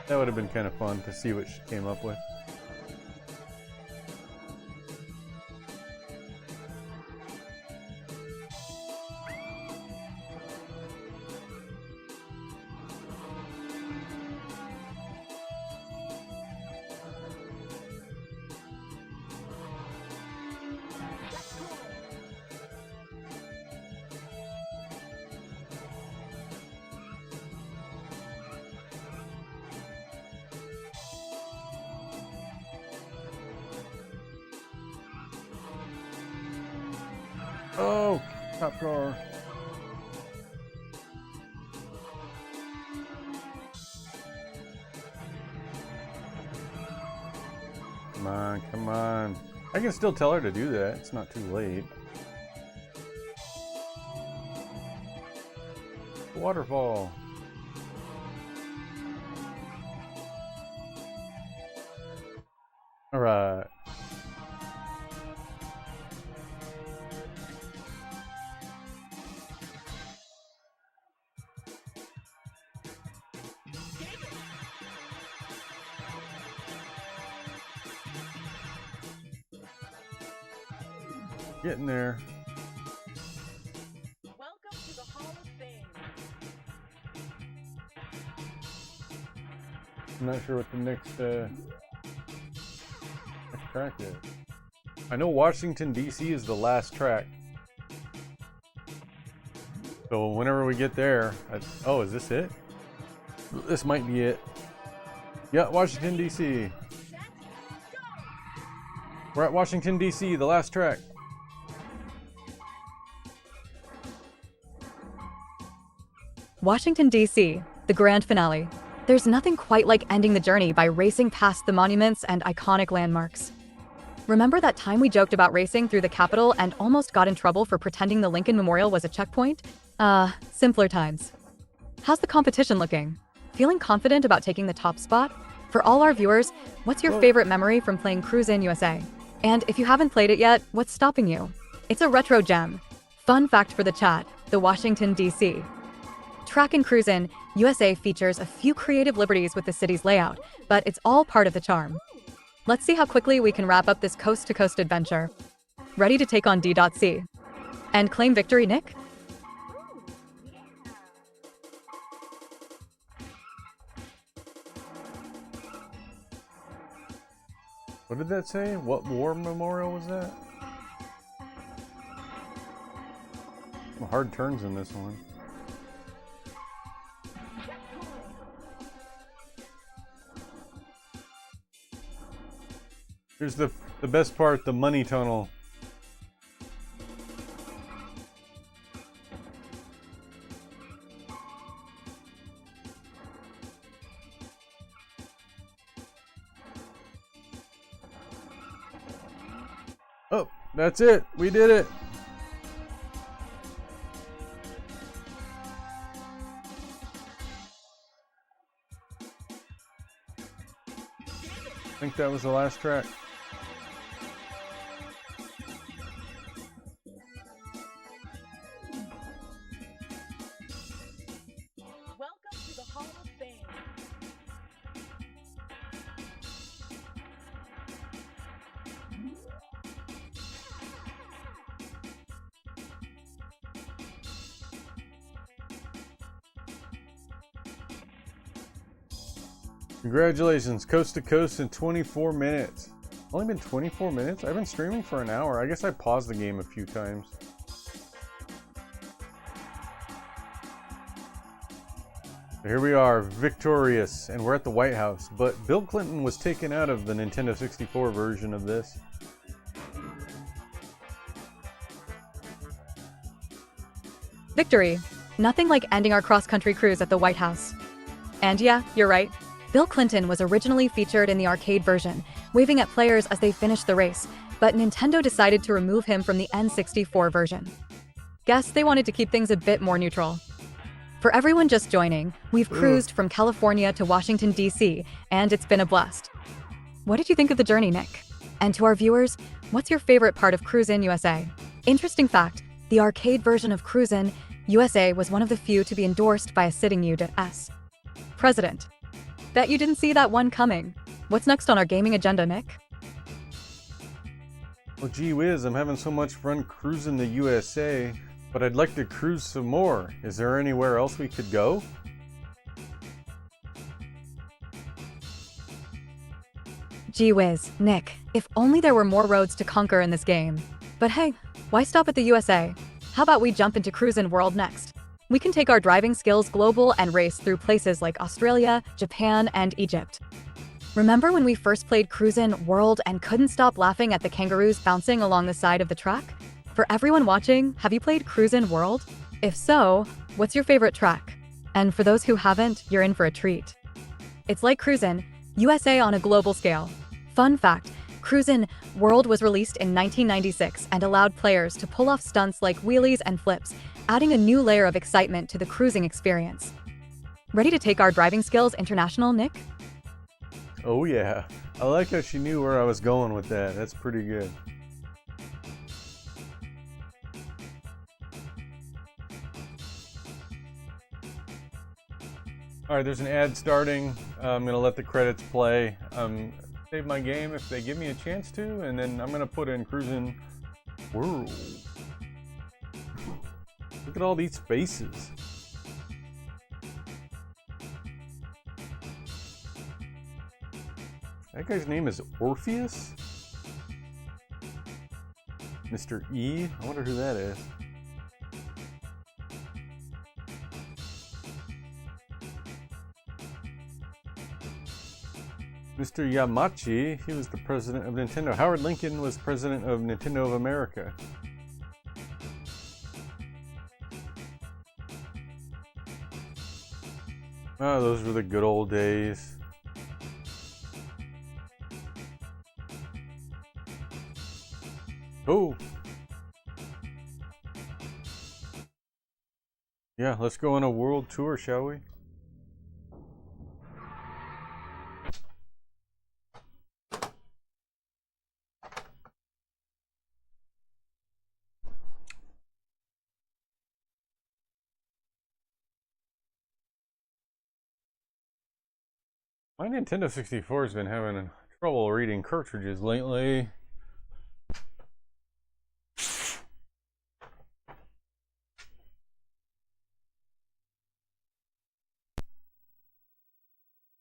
That would have been kind of fun to see what she came up with. Oh, top car. Come on, come on. I can still tell her to do that. It's not too late. Waterfall. All right. Getting there.
Welcome to the Hall of Fame.
I'm not sure what the next track is. I know Washington, D.C. is the last track. So whenever we get there, oh, is this it? This might be it. Yeah, Washington, D.C. We're at Washington, D.C., the last track.
Washington, D.C., the grand finale. There's nothing quite like ending the journey by racing past the monuments and iconic landmarks. Remember that time we joked about racing through the Capitol and almost got in trouble for pretending the Lincoln Memorial was a checkpoint? Simpler times. How's the competition looking? Feeling confident about taking the top spot? For all our viewers, what's your favorite memory from playing Crusin USA? And if you haven't played it yet, what's stopping you? It's a retro gem. Fun fact for the chat, the Washington, D.C. track in Crusin USA features a few creative liberties with the city's layout, but it's all part of the charm. Let's see how quickly we can wrap up this coast-to-coast adventure. Ready to take on D.C. and claim victory, Nick?
What did that say? What war memorial was that? Some hard turns in this one. Here's the best part, the money tunnel. Oh, that's it. We did it. I think that was the last track.
Welcome to the Hall of Fame.
Congratulations, coast to coast in 24 minutes. Only been 24 minutes? I've been streaming for an hour. I guess I paused the game a few times. Here we are, victorious, and we're at the White House, but Bill Clinton was taken out of the Nintendo 64 version of this.
Victory. Nothing like ending our cross-country cruise at the White House. And yeah, you're right. Bill Clinton was originally featured in the arcade version, waving at players as they finished the race, but Nintendo decided to remove him from the N64 version. Guess they wanted to keep things a bit more neutral. For everyone just joining, we've cruised from California to Washington, D.C., and it's been a blast. What did you think of the journey, Nick? And to our viewers, what's your favorite part of Crusin USA? Interesting fact, the arcade version of Crusin USA was one of the few to be endorsed by a sitting U.S. president. Bet you didn't see that one coming. What's next on our gaming agenda, Nick?
Well, gee whiz, I'm having so much fun cruising the USA, but I'd like to cruise some more. Is there anywhere else we could go?
Gee whiz, Nick, if only there were more roads to conquer in this game. But hey, why stop at the USA? How about we jump into Crusin World next? We can take our driving skills global and race through places like Australia, Japan, and Egypt. Remember when we first played Crusin World and couldn't stop laughing at the kangaroos bouncing along the side of the track? For everyone watching, have you played Crusin World? If so, what's your favorite track? And for those who haven't, you're in for a treat. It's like Crusin USA on a global scale. Fun fact, Crusin World was released in 1996 and allowed players to pull off stunts like wheelies and flips, adding a new layer of excitement to the cruising experience. Ready to take our driving skills international, Nick?
Oh yeah, I like how she knew where I was going with that. That's pretty good. Alright, there's an ad starting. I'm going to let the credits play. Save my game if they give me a chance to, and then I'm going to put in Crusin World. Look at all these faces. That guy's name is Orpheus? Mr. E? I wonder who that is. Mr. Yamachi, he was the president of Nintendo. Howard Lincoln was president of Nintendo of America. Oh, those were the good old days. Oh! Yeah, let's go on a world tour, shall we? My Nintendo 64 has been having trouble reading cartridges lately.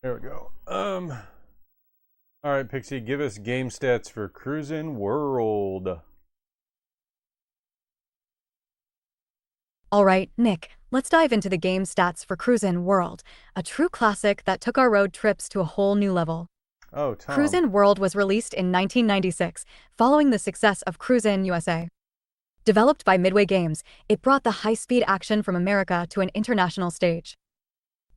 There we go. Alright, Pixie, give us game stats for Crusin World.
Alright, Nick, let's dive into the game stats for Crusin World, a true classic that took our road trips to a whole new level.
Oh, Tom.
Crusin World was released in 1996, following the success of Crusin USA. Developed by Midway Games, it brought the high-speed action from America to an international stage.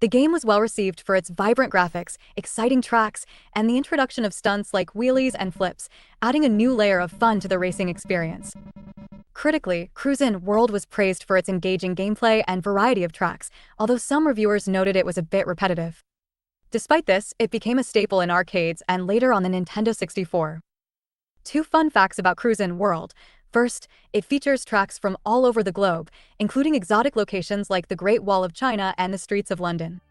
The game was well received for its vibrant graphics, exciting tracks, and the introduction of stunts like wheelies and flips, adding a new layer of fun to the racing experience. Critically, Crusin World was praised for its engaging gameplay and variety of tracks, although some reviewers noted it was a bit repetitive. Despite this, it became a staple in arcades and later on the Nintendo 64. Two fun facts about Crusin World. First, it features tracks from all over the globe, including exotic locations like the Great Wall of China and the streets of London.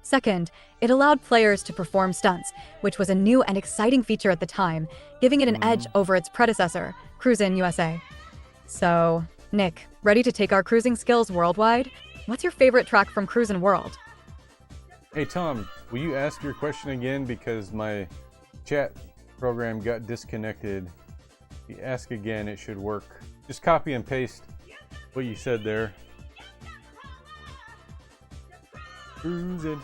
Second, it allowed players to perform stunts, which was a new and exciting feature at the time, giving it an edge over its predecessor, Crusin USA. So, Nick, ready to take our cruising skills worldwide? What's your favorite track from Crusin World?
Hey, Tom, will you ask your question again because my chat program got disconnected? If you ask again, it should work. Just copy and paste what you said there. Cruising,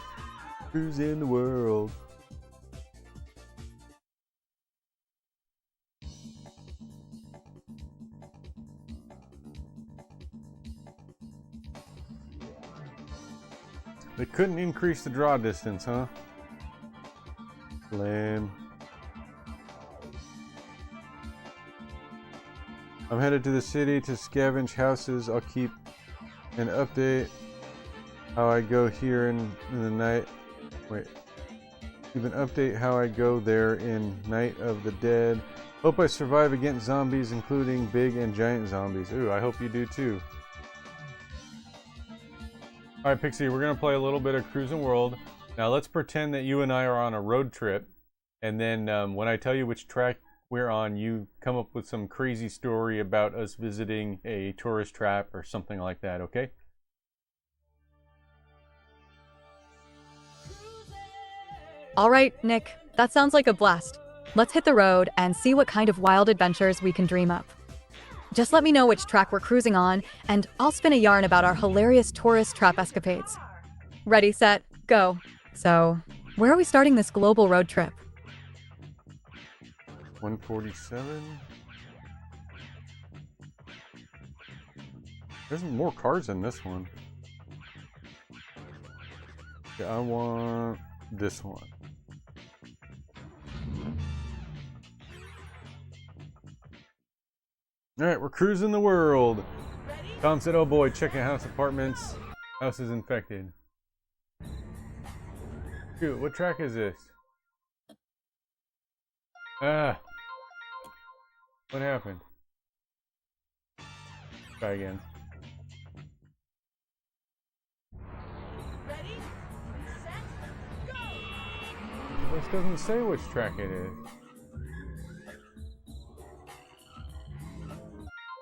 cruising the world. They couldn't increase the draw distance, huh? Lame. I'm headed to the city to scavenge houses. I'll keep an update how I go here in the night. Wait. Keep an update how I go there in Night of the Dead. Hope I survive against zombies, including big and giant zombies. Ooh, I hope you do too. Alright, Pixie, we're going to play a little bit of Crusin World. Now let's pretend that you and I are on a road trip. And then when I tell you which track we're on, you come up with some crazy story about us visiting a tourist trap or something like that, okay?
All right, Nick, that sounds like a blast. Let's hit the road and see what kind of wild adventures we can dream up. Just let me know which track we're cruising on, and I'll spin a yarn about our hilarious tourist trap escapades. Ready, set, go. So, where are we starting this global road trip?
147. There's more cars in this one. Yeah, I want this one. Alright, we're cruising the world. Tom said, oh boy, checking house apartments. House is infected. Shoot, what track is this? Ah. What happened? Try again.
Ready, set, go!
This doesn't say which track it is.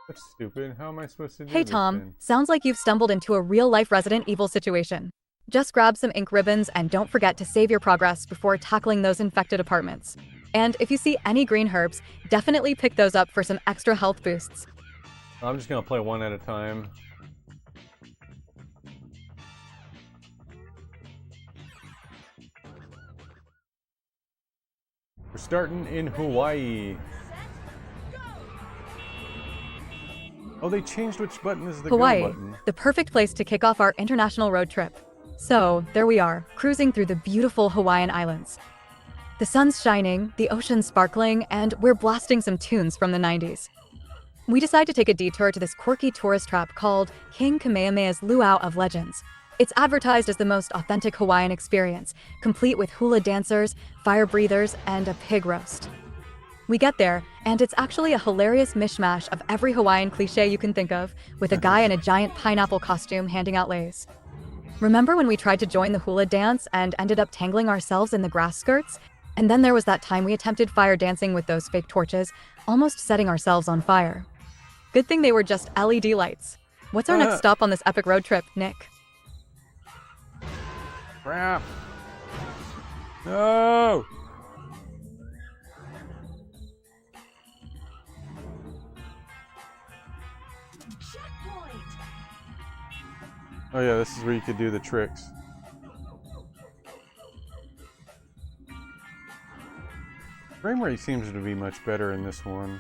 That's stupid. How am I supposed to do
Hey
this
Tom,
then?
sounds like you've stumbled into a real-life Resident Evil situation. Just grab some ink ribbons and don't forget to save your progress before tackling those infected apartments. And if you see any green herbs, definitely pick those up for some extra health boosts.
I'm just gonna play one at a time. We're starting in Hawaii. Oh, they changed which button is the
Hawaii,
go button.
the perfect place to kick off our international road trip. So, there we are, cruising through the beautiful Hawaiian Islands. The sun's shining, the ocean's sparkling, and we're blasting some tunes from the 90s. We decide to take a detour to this quirky tourist trap called King Kamehameha's Luau of Legends. It's advertised as the most authentic Hawaiian experience, complete with hula dancers, fire breathers, and a pig roast. We get there, and it's actually a hilarious mishmash of every Hawaiian cliche you can think of, with a guy in a giant pineapple costume handing out leis. Remember when we tried to join the hula dance and ended up tangling ourselves in the grass skirts? And then there was that time we attempted fire dancing with those fake torches, almost setting ourselves on fire. Good thing they were just LED lights. What's our next stop on this epic road trip, Nick?
Crap. No!
Checkpoint!
Oh yeah, this is where you could do the tricks. Frame rate seems to be much better in this one.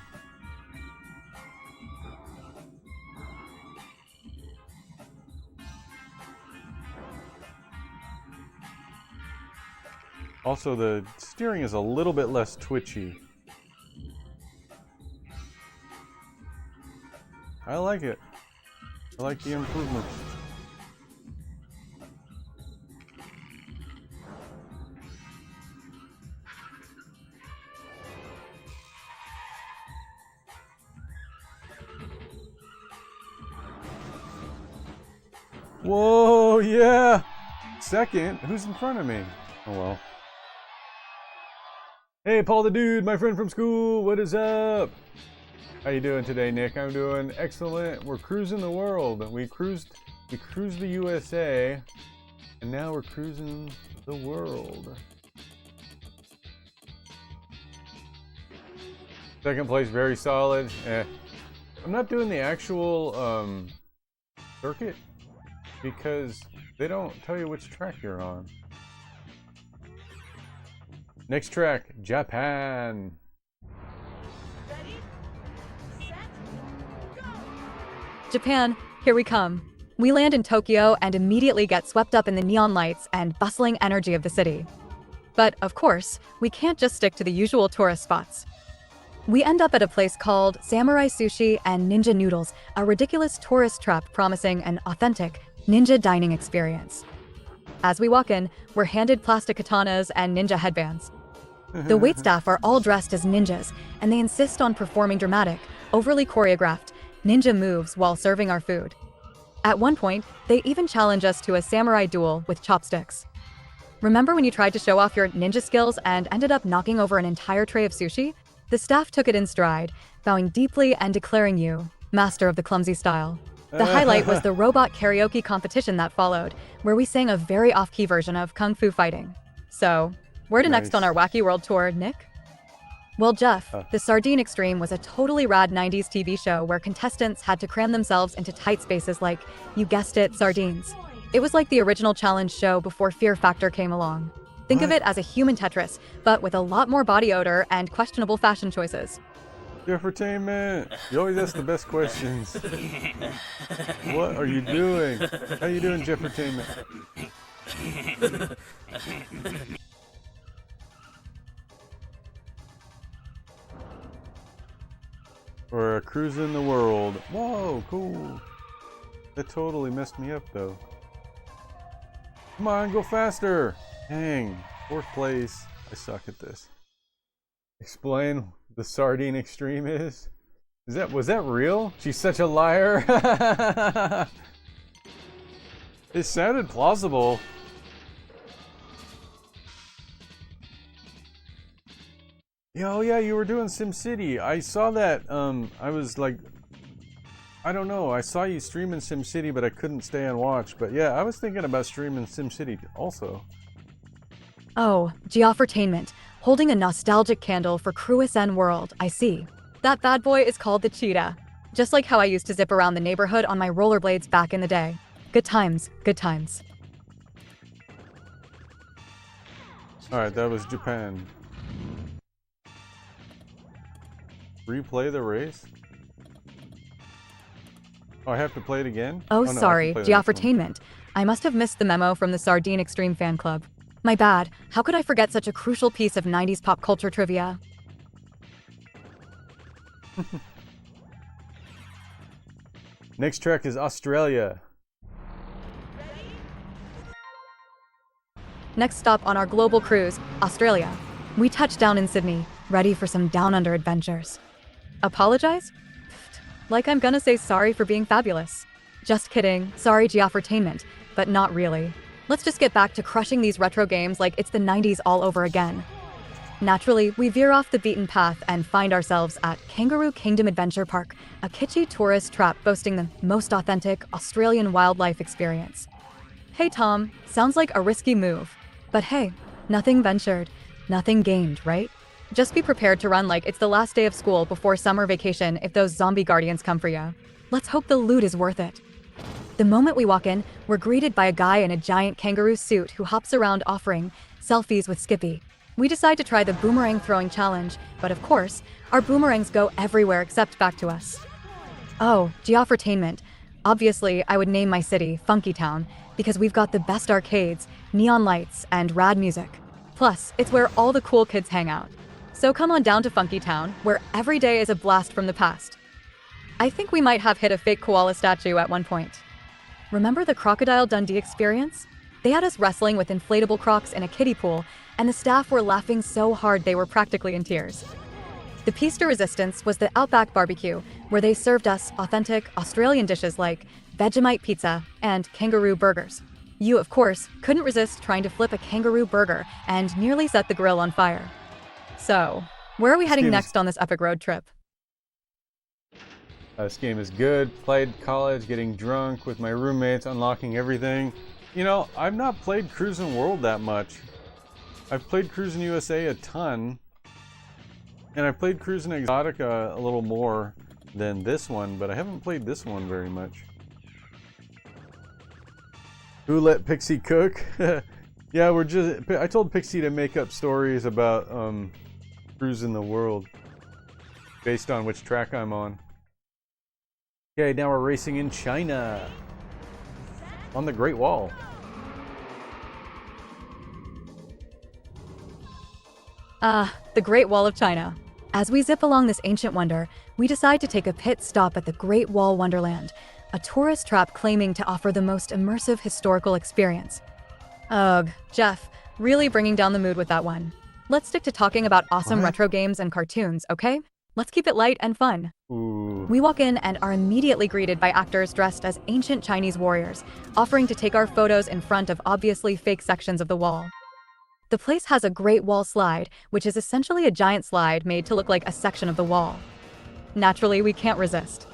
Also, the steering is a little bit less twitchy. I like it. I like the improvements. Whoa, yeah! Second? Who's in front of me? Oh well. Hey, Paul the Dude, my friend from school, what is up? How you doing today, Nick? I'm doing excellent. We're cruising the world. We cruised the USA, and now we're cruising the world. Second place, very solid. I'm not doing the actual circuit because they don't tell you which track you're on. Next track, Japan.
Ready, set, go!
Japan, here we come. We land in Tokyo and immediately get swept up in the neon lights and bustling energy of the city. But, of course, we can't just stick to the usual tourist spots. We end up at a place called Samurai Sushi and Ninja Noodles, a ridiculous tourist trap promising an authentic ninja dining experience. As we walk in, we're handed plastic katanas and ninja headbands. The waitstaff are all dressed as ninjas, and they insist on performing dramatic, overly choreographed ninja moves while serving our food. At one point, they even challenge us to a samurai duel with chopsticks. Remember when you tried to show off your ninja skills and ended up knocking over an entire tray of sushi? The staff took it in stride, bowing deeply and declaring you master of the clumsy style. The highlight was the robot karaoke competition that followed, where we sang a very off-key version of Kung Fu Fighting. So, where to next on our wacky world tour, Nick? Well, Jeff, the Sardine Extreme was a totally rad 90s TV show where contestants had to cram themselves into tight spaces like, you guessed it, sardines. It was like the original challenge show before Fear Factor came along. Think of it as a human Tetris, but with a lot more body odor and questionable fashion choices.
Jeffertainment! You always ask the best questions. What are you doing? How you doing, Jeffertainment? Or a cruise in the world. Whoa, cool. That totally messed me up, though. Come on, go faster! Dang, 4th place. I suck at this. Explain the Sardine Extreme is? Was that real? She's such a liar. It sounded plausible. Yeah, oh yeah, you were doing SimCity. I saw that. I was like, I don't know. I saw you streaming SimCity, but I couldn't stay and watch. But yeah, I was thinking about streaming SimCity also.
Oh, Geoffertainment, holding a nostalgic candle for Crusin world, I see. That bad boy is called the Cheetah. Just like how I used to zip around the neighborhood on my rollerblades back in the day. Good times, good times.
Alright, that was Japan. Replay the race? Oh, I have to play it again?
Oh,
no,
sorry, Geoffertainment. I must have missed the memo from the Sardine Extreme fan club. My bad. How could I forget such a crucial piece of 90s pop culture trivia?
Next track is Australia.
Next stop on our global cruise, Australia. We touch down in Sydney, ready for some down-under adventures. Apologize? Pfft, like I'm gonna say sorry for being fabulous. Just kidding, sorry Geoffertainment, but not really. Let's just get back to crushing these retro games like it's the 90s all over again. Naturally, we veer off the beaten path and find ourselves at Kangaroo Kingdom Adventure Park, a kitschy tourist trap boasting the most authentic Australian wildlife experience. Hey Tom, sounds like a risky move. But hey, nothing ventured, nothing gained, right? Just be prepared to run like it's the last day of school before summer vacation if those zombie guardians come for you. Let's hope the loot is worth it. The moment we walk in, we're greeted by a guy in a giant kangaroo suit who hops around offering selfies with Skippy. We decide to try the boomerang throwing challenge, but of course, our boomerangs go everywhere except back to us. Oh, Geoffertainment. Obviously, I would name my city Funky Town because we've got the best arcades, neon lights, and rad music. Plus, it's where all the cool kids hang out. So come on down to Funky Town, where every day is a blast from the past. I think we might have hit a fake koala statue at one point. Remember the Crocodile Dundee experience? They had us wrestling with inflatable crocs in a kiddie pool, and the staff were laughing so hard they were practically in tears. The piece de resistance was the Outback Barbecue, where they served us authentic Australian dishes like Vegemite pizza and kangaroo burgers. You, of course, couldn't resist trying to flip a kangaroo burger and nearly set the grill on fire. So, where are we heading next on this epic road trip?
This game is good. Played college, getting drunk with my roommates, unlocking everything. You know, I've not played Cruisin' World that much. I've played Cruisin' USA a ton. And I played Cruisin' Exotica a little more than this one, but I haven't played this one very much. Who let Pixie cook? Yeah, I told Pixie to make up stories about Cruisin' the World based on which track I'm on. Okay, now we're racing in China on the Great Wall.
The Great Wall of China. As we zip along this ancient wonder, we decide to take a pit stop at the Great Wall Wonderland, a tourist trap claiming to offer the most immersive historical experience. Ugh, Jeff, really bringing down the mood with that one. Let's stick to talking about awesome
What?
retro games and cartoons, okay? Let's keep it light and fun.
Ooh.
We walk in and are immediately greeted by actors dressed as ancient Chinese warriors, offering to take our photos in front of obviously fake sections of the wall. The place has a Great Wall slide, which is essentially a giant slide made to look like a section of the wall. Naturally, we can't resist.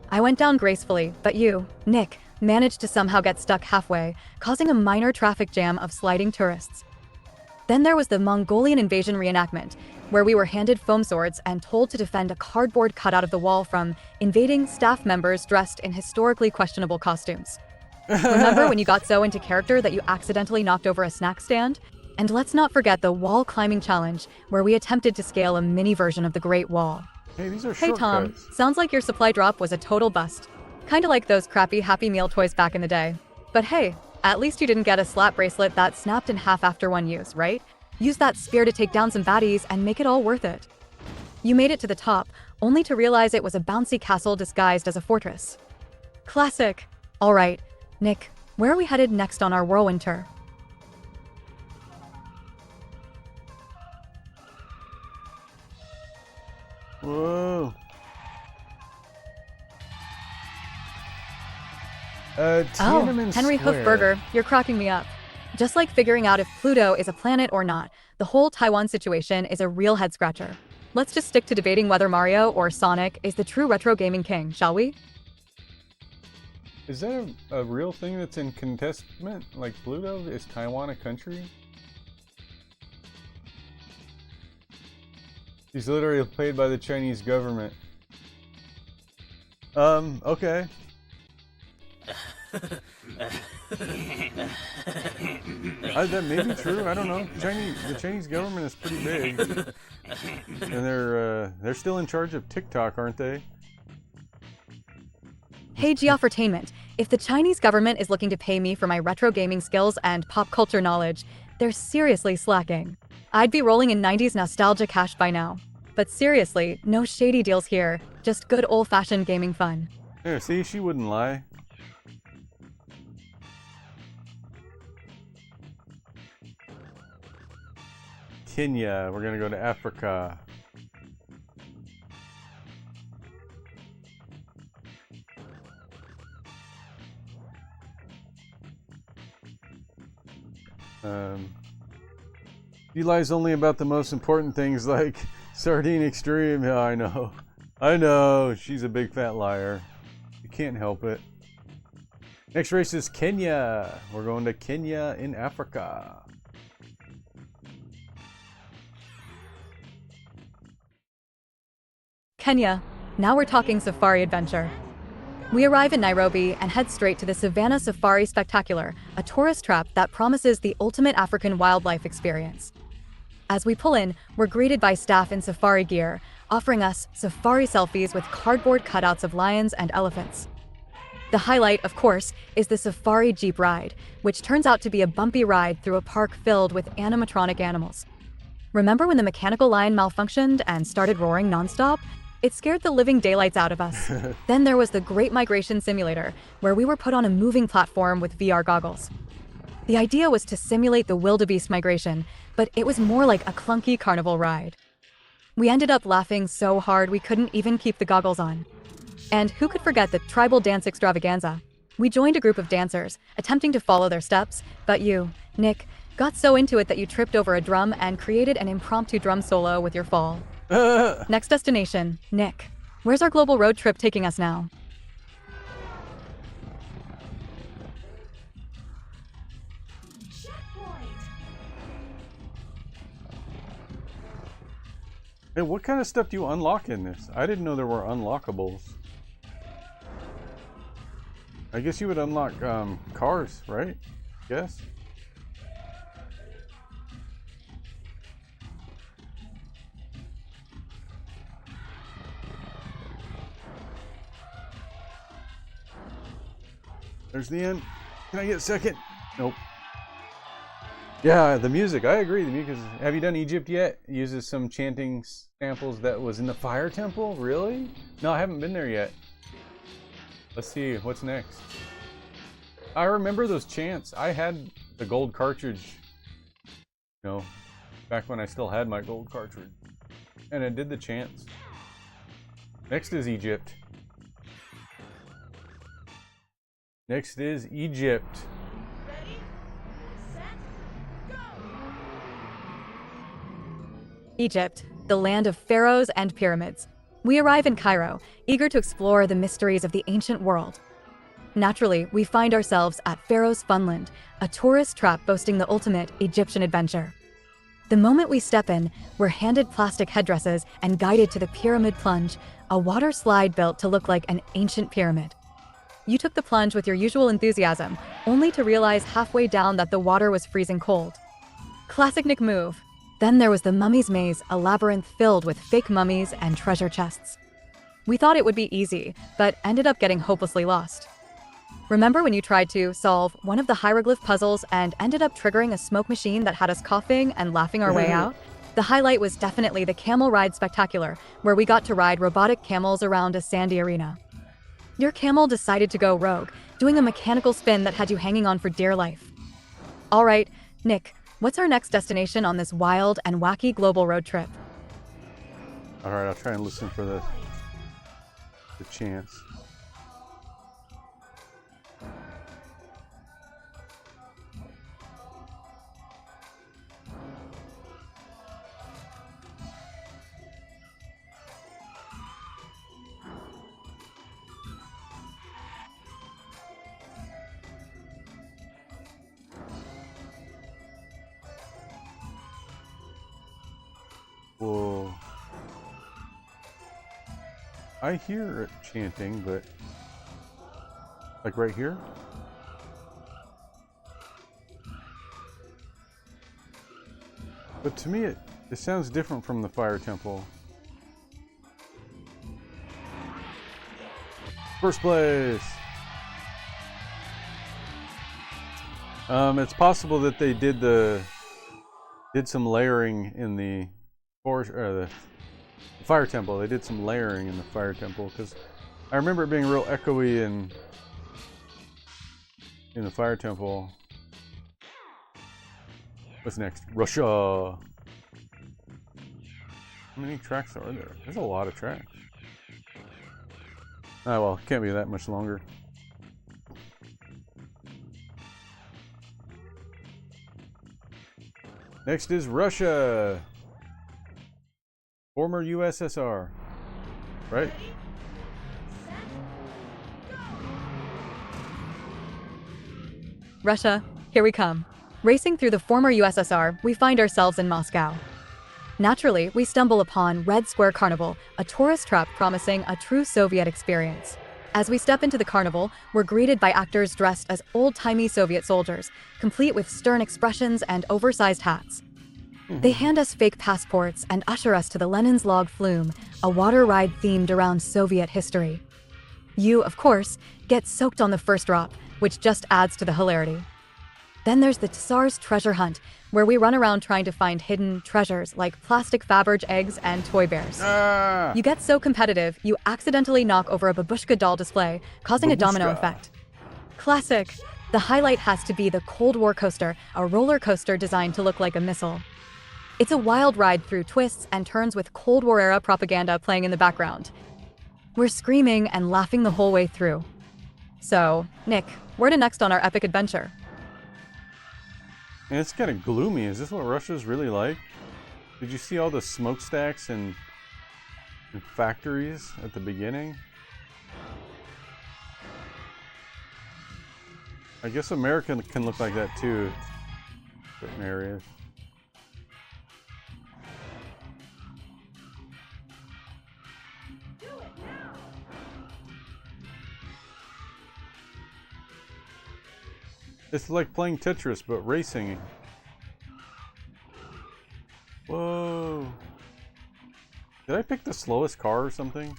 I went down gracefully, but you, Nick, managed to somehow get stuck halfway, causing a minor traffic jam of sliding tourists. Then there was the Mongolian invasion reenactment, where we were handed foam swords and told to defend a cardboard cutout of the wall from invading staff members dressed in historically questionable costumes. Remember when you got so into character that you accidentally knocked over a snack stand? And let's not forget the wall climbing challenge, where we attempted to scale a mini version of the Great Wall.
Hey, these are
Hey Tom,
shortcuts.
sounds like your supply drop was a total bust. Kinda like those crappy Happy Meal toys back in the day. But hey, at least you didn't get a slap bracelet that snapped in half after one use, right? Use that spear to take down some baddies and make it all worth it. You made it to the top, only to realize it was a bouncy castle disguised as a fortress. Classic. Alright, Nick, where are we headed next on our whirlwind tour?
Whoa.
Oh,
Tiananmen
Henry
Square.
Hoofburger, you're cracking me up. Just like figuring out if Pluto is a planet or not, the whole Taiwan situation is a real head-scratcher. Let's just stick to debating whether Mario or Sonic is the true retro gaming king, shall we?
Is that a real thing that's in contestment? Like Pluto? Is Taiwan a country? He's literally played by the Chinese government. Okay. That may be true. I don't know. The Chinese government is pretty big, and they're still in charge of TikTok, aren't they?
Hey Geoffertainment, if the Chinese government is looking to pay me for my retro gaming skills and pop culture knowledge, they're seriously slacking. I'd be rolling in 90s nostalgia cash by now. But seriously, no shady deals here, just good old-fashioned gaming fun.
Yeah, see, she wouldn't lie. Kenya, we're gonna go to Africa. He lies only about the most important things like Sardine Extreme. Yeah, I know. I know. She's a big fat liar. You can't help it. Next race is Kenya. We're going to Kenya in Africa.
Kenya, now we're talking safari adventure. We arrive in Nairobi and head straight to the Savannah Safari Spectacular, a tourist trap that promises the ultimate African wildlife experience. As we pull in, we're greeted by staff in safari gear, offering us safari selfies with cardboard cutouts of lions and elephants. The highlight, of course, is the safari jeep ride, which turns out to be a bumpy ride through a park filled with animatronic animals. Remember when the mechanical lion malfunctioned and started roaring nonstop? It scared the living daylights out of us. Then there was the Great Migration Simulator, where we were put on a moving platform with VR goggles. The idea was to simulate the wildebeest migration, but it was more like a clunky carnival ride. We ended up laughing so hard we couldn't even keep the goggles on. And who could forget the tribal dance extravaganza? We joined a group of dancers, attempting to follow their steps, but you, Nick, got so into it that you tripped over a drum and created an impromptu drum solo with your fall. Next destination, Nick. Where's our global road trip taking us now?
Checkpoint.
Hey, what kind of stuff do you unlock in this? I didn't know there were unlockables. I guess you would unlock cars, right? Yes. There's the end. Can I get second? Nope. Yeah, the music. I agree. The music. Have you done Egypt yet? It uses some chanting samples that was in the Fire Temple. Really? No, I haven't been there yet. Let's see what's next. I remember those chants. I had the gold cartridge. You know, back when I still had my gold cartridge, and I did the chants. Next is Egypt. Next is Egypt.
Ready, set, go!
Egypt, the land of pharaohs and pyramids. We arrive in Cairo, eager to explore the mysteries of the ancient world. Naturally, we find ourselves at Pharaoh's Funland, a tourist trap boasting the ultimate Egyptian adventure. The moment we step in, we're handed plastic headdresses and guided to the Pyramid Plunge, a water slide built to look like an ancient pyramid. You took the plunge with your usual enthusiasm, only to realize halfway down that the water was freezing cold. Classic Nick move. Then there was the Mummy's Maze, a labyrinth filled with fake mummies and treasure chests. We thought it would be easy, but ended up getting hopelessly lost. Remember when you tried to solve one of the hieroglyph puzzles and ended up triggering a smoke machine that had us coughing and laughing our way out? The highlight was definitely the Camel Ride Spectacular, where we got to ride robotic camels around a sandy arena. Your camel decided to go rogue, doing a mechanical spin that had you hanging on for dear life. All right, Nick, what's our next destination on this wild and wacky global road trip?
All right, I'll try and listen for the chants. Whoa. I hear it chanting, but like right here? But to me it sounds different from the Fire Temple. First place! It's possible that they did some layering in the forest, or the Fire Temple. They did some layering in the Fire Temple because I remember it being real echoey in the Fire Temple. What's next? Russia. How many tracks are there? There's a lot of tracks. Oh well, can't be that much longer. Next is Russia. Former USSR. Right?
Russia, here we come. Racing through the former USSR, we find ourselves in Moscow. Naturally, we stumble upon Red Square Carnival, a tourist trap promising a true Soviet experience. As we step into the carnival, we're greeted by actors dressed as old-timey Soviet soldiers, complete with stern expressions and oversized hats. They hand us fake passports and usher us to the Lenin's Log Flume, a water ride themed around Soviet history. You, of course, get soaked on the first drop, which just adds to the hilarity. Then there's the Tsar's treasure hunt, where we run around trying to find hidden treasures like plastic Faberge eggs and toy bears. You get so competitive, you accidentally knock over a babushka doll display, causing a domino effect. Classic. The highlight has to be the Cold War coaster, a roller coaster designed to look like a missile. It's a wild ride through twists and turns with Cold War-era propaganda playing in the background. We're screaming and laughing the whole way through. So, Nick, where to next on our epic adventure?
And it's kind of gloomy. Is this what Russia's really like? Did you see all the smokestacks and factories at the beginning? I guess America can look like that too, in certain areas. It's like playing Tetris, but racing. Whoa. Did I pick the slowest car or something?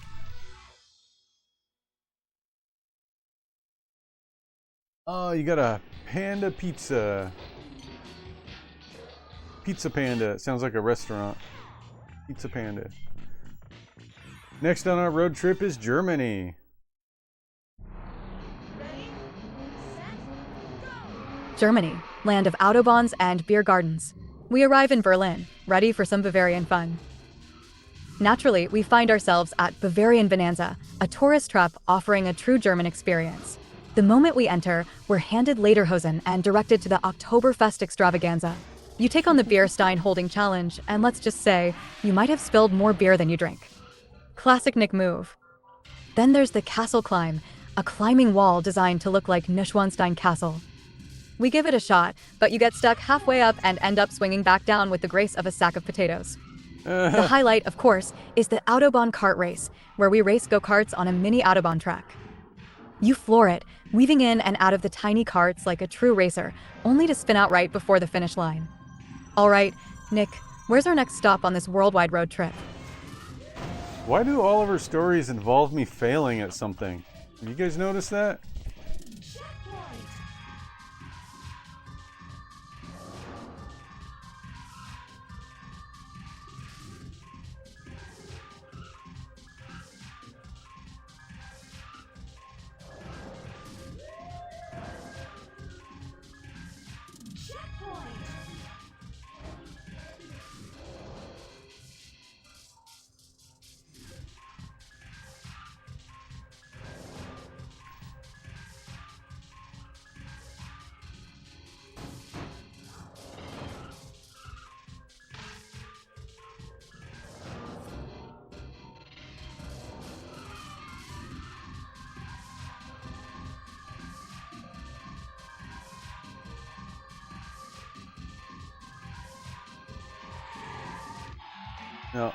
Oh, you got a panda pizza. Pizza Panda. It sounds like a restaurant. Pizza Panda. Next on our road trip is Germany.
Ready, set, go!
Germany, land of autobahns and beer gardens. We arrive in Berlin, ready for some Bavarian fun. Naturally, we find ourselves at Bavarian Bonanza, a tourist trap offering a true German experience. The moment we enter, we're handed Lederhosen and directed to the Oktoberfest extravaganza. You take on the beer stein holding challenge, and let's just say, you might have spilled more beer than you drink. Classic Nick move. Then there's the castle climb, a climbing wall designed to look like Neuschwanstein Castle. We give it a shot, but you get stuck halfway up and end up swinging back down with the grace of a sack of potatoes. The highlight, of course, is the Autobahn kart race, where we race go-karts on a mini Autobahn track. You floor it, weaving in and out of the tiny carts like a true racer, only to spin out right before the finish line. All right, Nick, where's our next stop on this worldwide road trip?
Why do all of her stories involve me failing at something? Have you guys noticed that?
Checkpoint! Checkpoint!
No,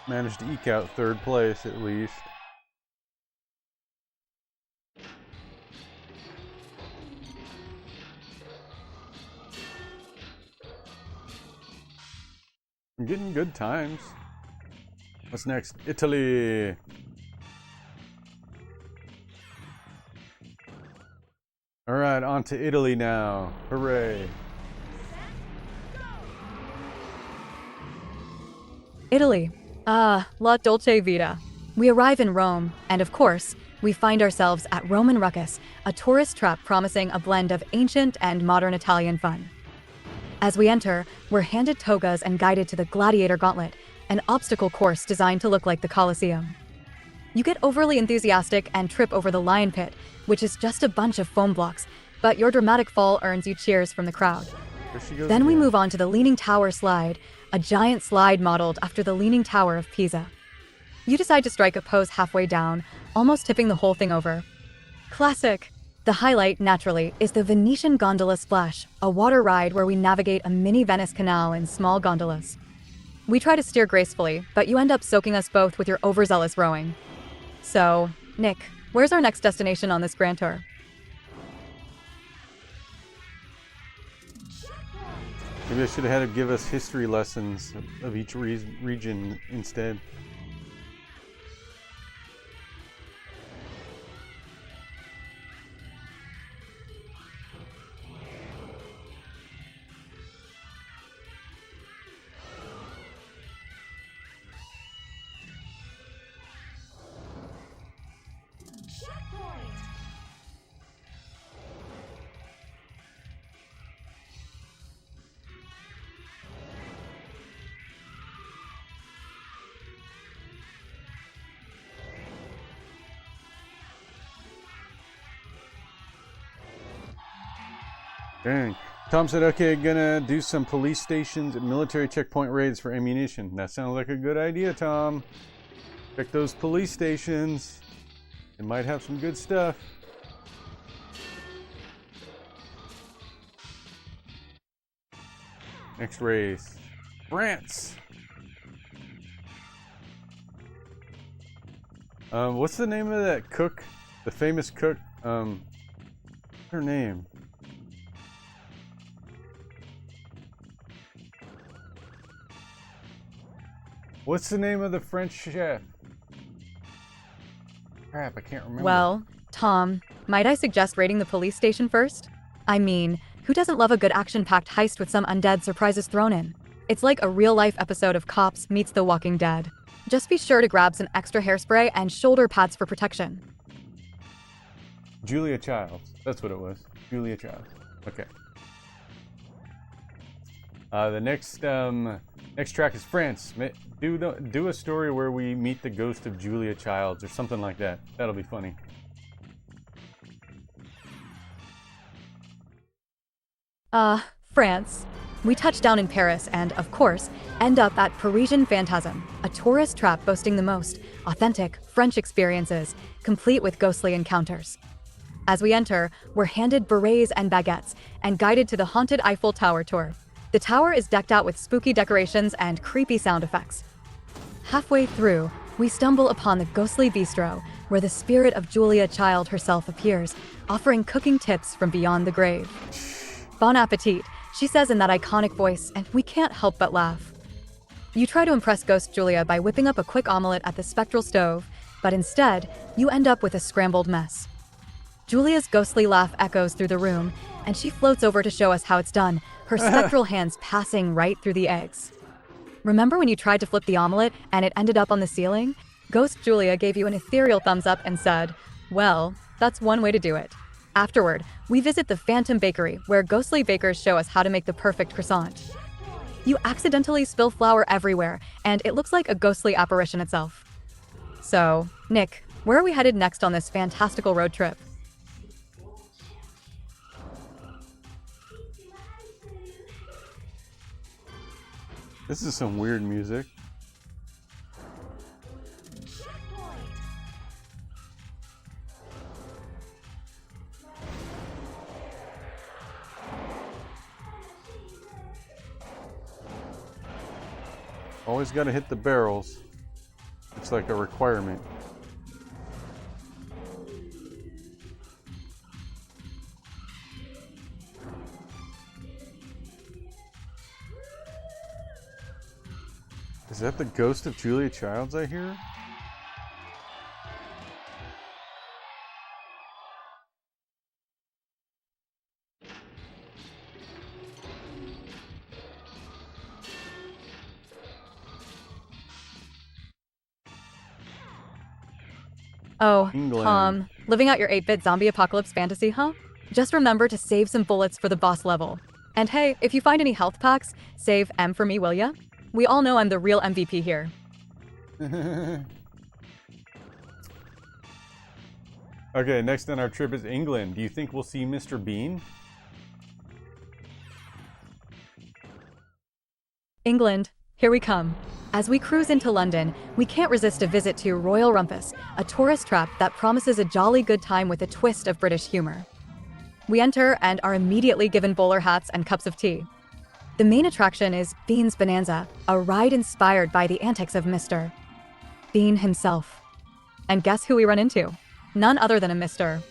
managed to eke out third place at least. I'm getting good times. What's next? Italy. All right, on to Italy now. Hooray.
Italy. Ah, La Dolce Vita. We arrive in Rome, and of course, we find ourselves at Roman Ruckus, a tourist trap promising a blend of ancient and modern Italian fun. As we enter, we're handed togas and guided to the Gladiator Gauntlet, an obstacle course designed to look like the Colosseum. You get overly enthusiastic and trip over the lion pit, which is just a bunch of foam blocks, but your dramatic fall earns you cheers from the crowd.
There she goes
Then we
again.
move on to the Leaning Tower slide, a giant slide modeled after the Leaning Tower of Pisa. You decide to strike a pose halfway down, almost tipping the whole thing over. Classic! The highlight, naturally, is the Venetian Gondola Splash, a water ride where we navigate a mini Venice canal in small gondolas. We try to steer gracefully, but you end up soaking us both with your overzealous rowing. So, Nick, where's our next destination on this grand tour?
Maybe I should have had him give us history lessons of each region instead.
Checkpoint!
Dang. Tom said, okay, gonna do some police stations and military checkpoint raids for ammunition. That sounds like a good idea, Tom. Check those police stations. They might have some good stuff. Next race. France. What's the name of that cook? The famous cook? What's her name? What's the name of the French chef? Crap, I can't remember.
Well, Tom, might I suggest raiding the police station first? I mean, who doesn't love a good action-packed heist with some undead surprises thrown in? It's like a real-life episode of Cops meets The Walking Dead. Just be sure to grab some extra hairspray and shoulder pads for protection.
Julia Childs. That's what it was. Julia Childs. Okay. The next track is France. Do a story where we meet the ghost of Julia Childs or something like that. That'll be funny.
France. We touch down in Paris and, of course, end up at Parisian Phantasm, a tourist trap boasting the most authentic French experiences, complete with ghostly encounters. As we enter, we're handed berets and baguettes and guided to the haunted Eiffel Tower tour. The tower is decked out with spooky decorations and creepy sound effects. Halfway through, we stumble upon the ghostly bistro, where the spirit of Julia Child herself appears, offering cooking tips from beyond the grave. Bon appetit, she says in that iconic voice, and we can't help but laugh. You try to impress Ghost Julia by whipping up a quick omelet at the spectral stove, but instead, you end up with a scrambled mess. Julia's ghostly laugh echoes through the room, and she floats over to show us how it's done, her spectral hands passing right through the eggs. Remember when you tried to flip the omelet and it ended up on the ceiling? Ghost Julia gave you an ethereal thumbs up and said, "Well, that's one way to do it." Afterward, we visit the Phantom Bakery, where ghostly bakers show us how to make the perfect croissant. You accidentally spill flour everywhere, and it looks like a ghostly apparition itself. So, Nick, where are we headed next on this fantastical road trip?
This is some weird music. Always gotta hit the barrels. It's like a requirement. Is that the ghost of Julia Childs I hear?
Oh,
England.
Tom, living out your 8-bit zombie apocalypse fantasy, huh? Just remember to save some bullets for the boss level. And hey, if you find any health packs, save M for me, will ya? We all know I'm the real MVP here.
Okay, next on our trip is England. Do you think we'll see Mr. Bean?
England, here we come. As we cruise into London, we can't resist a visit to Royal Rumpus, a tourist trap that promises a jolly good time with a twist of British humor. We enter and are immediately given bowler hats and cups of tea. The main attraction is Bean's Bonanza, a ride inspired by the antics of Mr. Bean himself. And guess who we run into? None other than a Mr.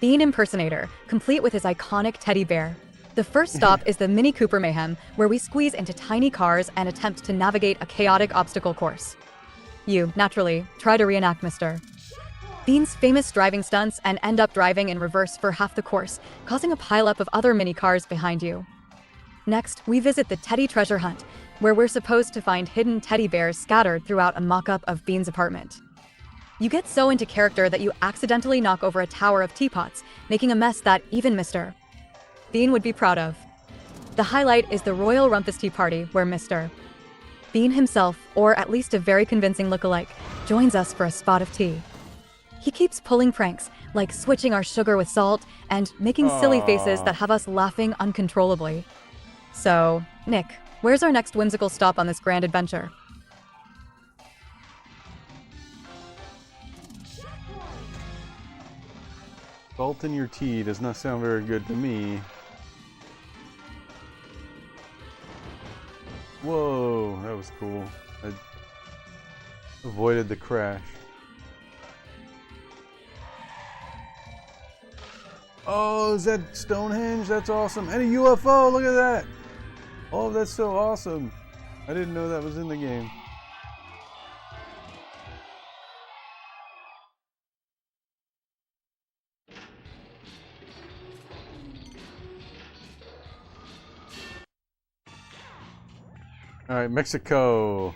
Bean impersonator, complete with his iconic teddy bear. The first stop is the Mini Cooper Mayhem, where we squeeze into tiny cars and attempt to navigate a chaotic obstacle course. You, naturally, try to reenact Mr. Bean's famous driving stunts and end up driving in reverse for half the course, causing a pileup of other mini cars behind you. Next, we visit the Teddy Treasure Hunt, where we're supposed to find hidden teddy bears scattered throughout a mock-up of Bean's apartment. You get so into character that you accidentally knock over a tower of teapots, making a mess that even Mr. Bean would be proud of. The highlight is the Royal Rumpus Tea Party, where Mr. Bean himself, or at least a very convincing lookalike, joins us for a spot of tea. He keeps pulling pranks, like switching our sugar with salt and making silly faces that have us laughing uncontrollably. So, Nick, where's our next whimsical stop on this grand adventure?
Salt in your tea does not sound very good to me. Whoa, that was cool. I avoided the crash. Oh, is that Stonehenge? That's awesome. And a UFO, look at that. Oh, that's so awesome. I didn't know that was in the game. Alright, Mexico.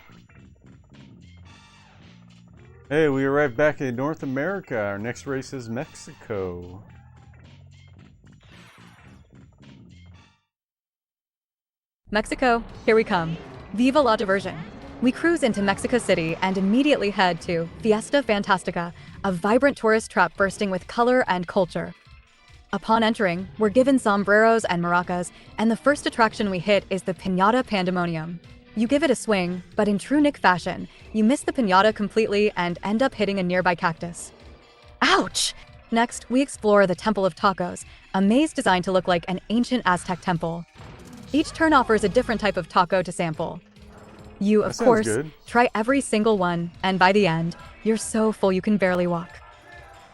Hey, we arrived back in North America. Our next race is Mexico.
Mexico, here we come. Viva la diversion. We cruise into Mexico City and immediately head to Fiesta Fantastica, a vibrant tourist trap bursting with color and culture. Upon entering, we're given sombreros and maracas, and the first attraction we hit is the Piñata Pandemonium. You give it a swing, but in true Nick fashion, you miss the piñata completely and end up hitting a nearby cactus. Ouch! Next, we explore the Temple of Tacos, a maze designed to look like an ancient Aztec temple. Each turn offers a different type of taco to sample. You, of
That sounds
course,
good.
try every single one, and by the end, you're so full you can barely walk.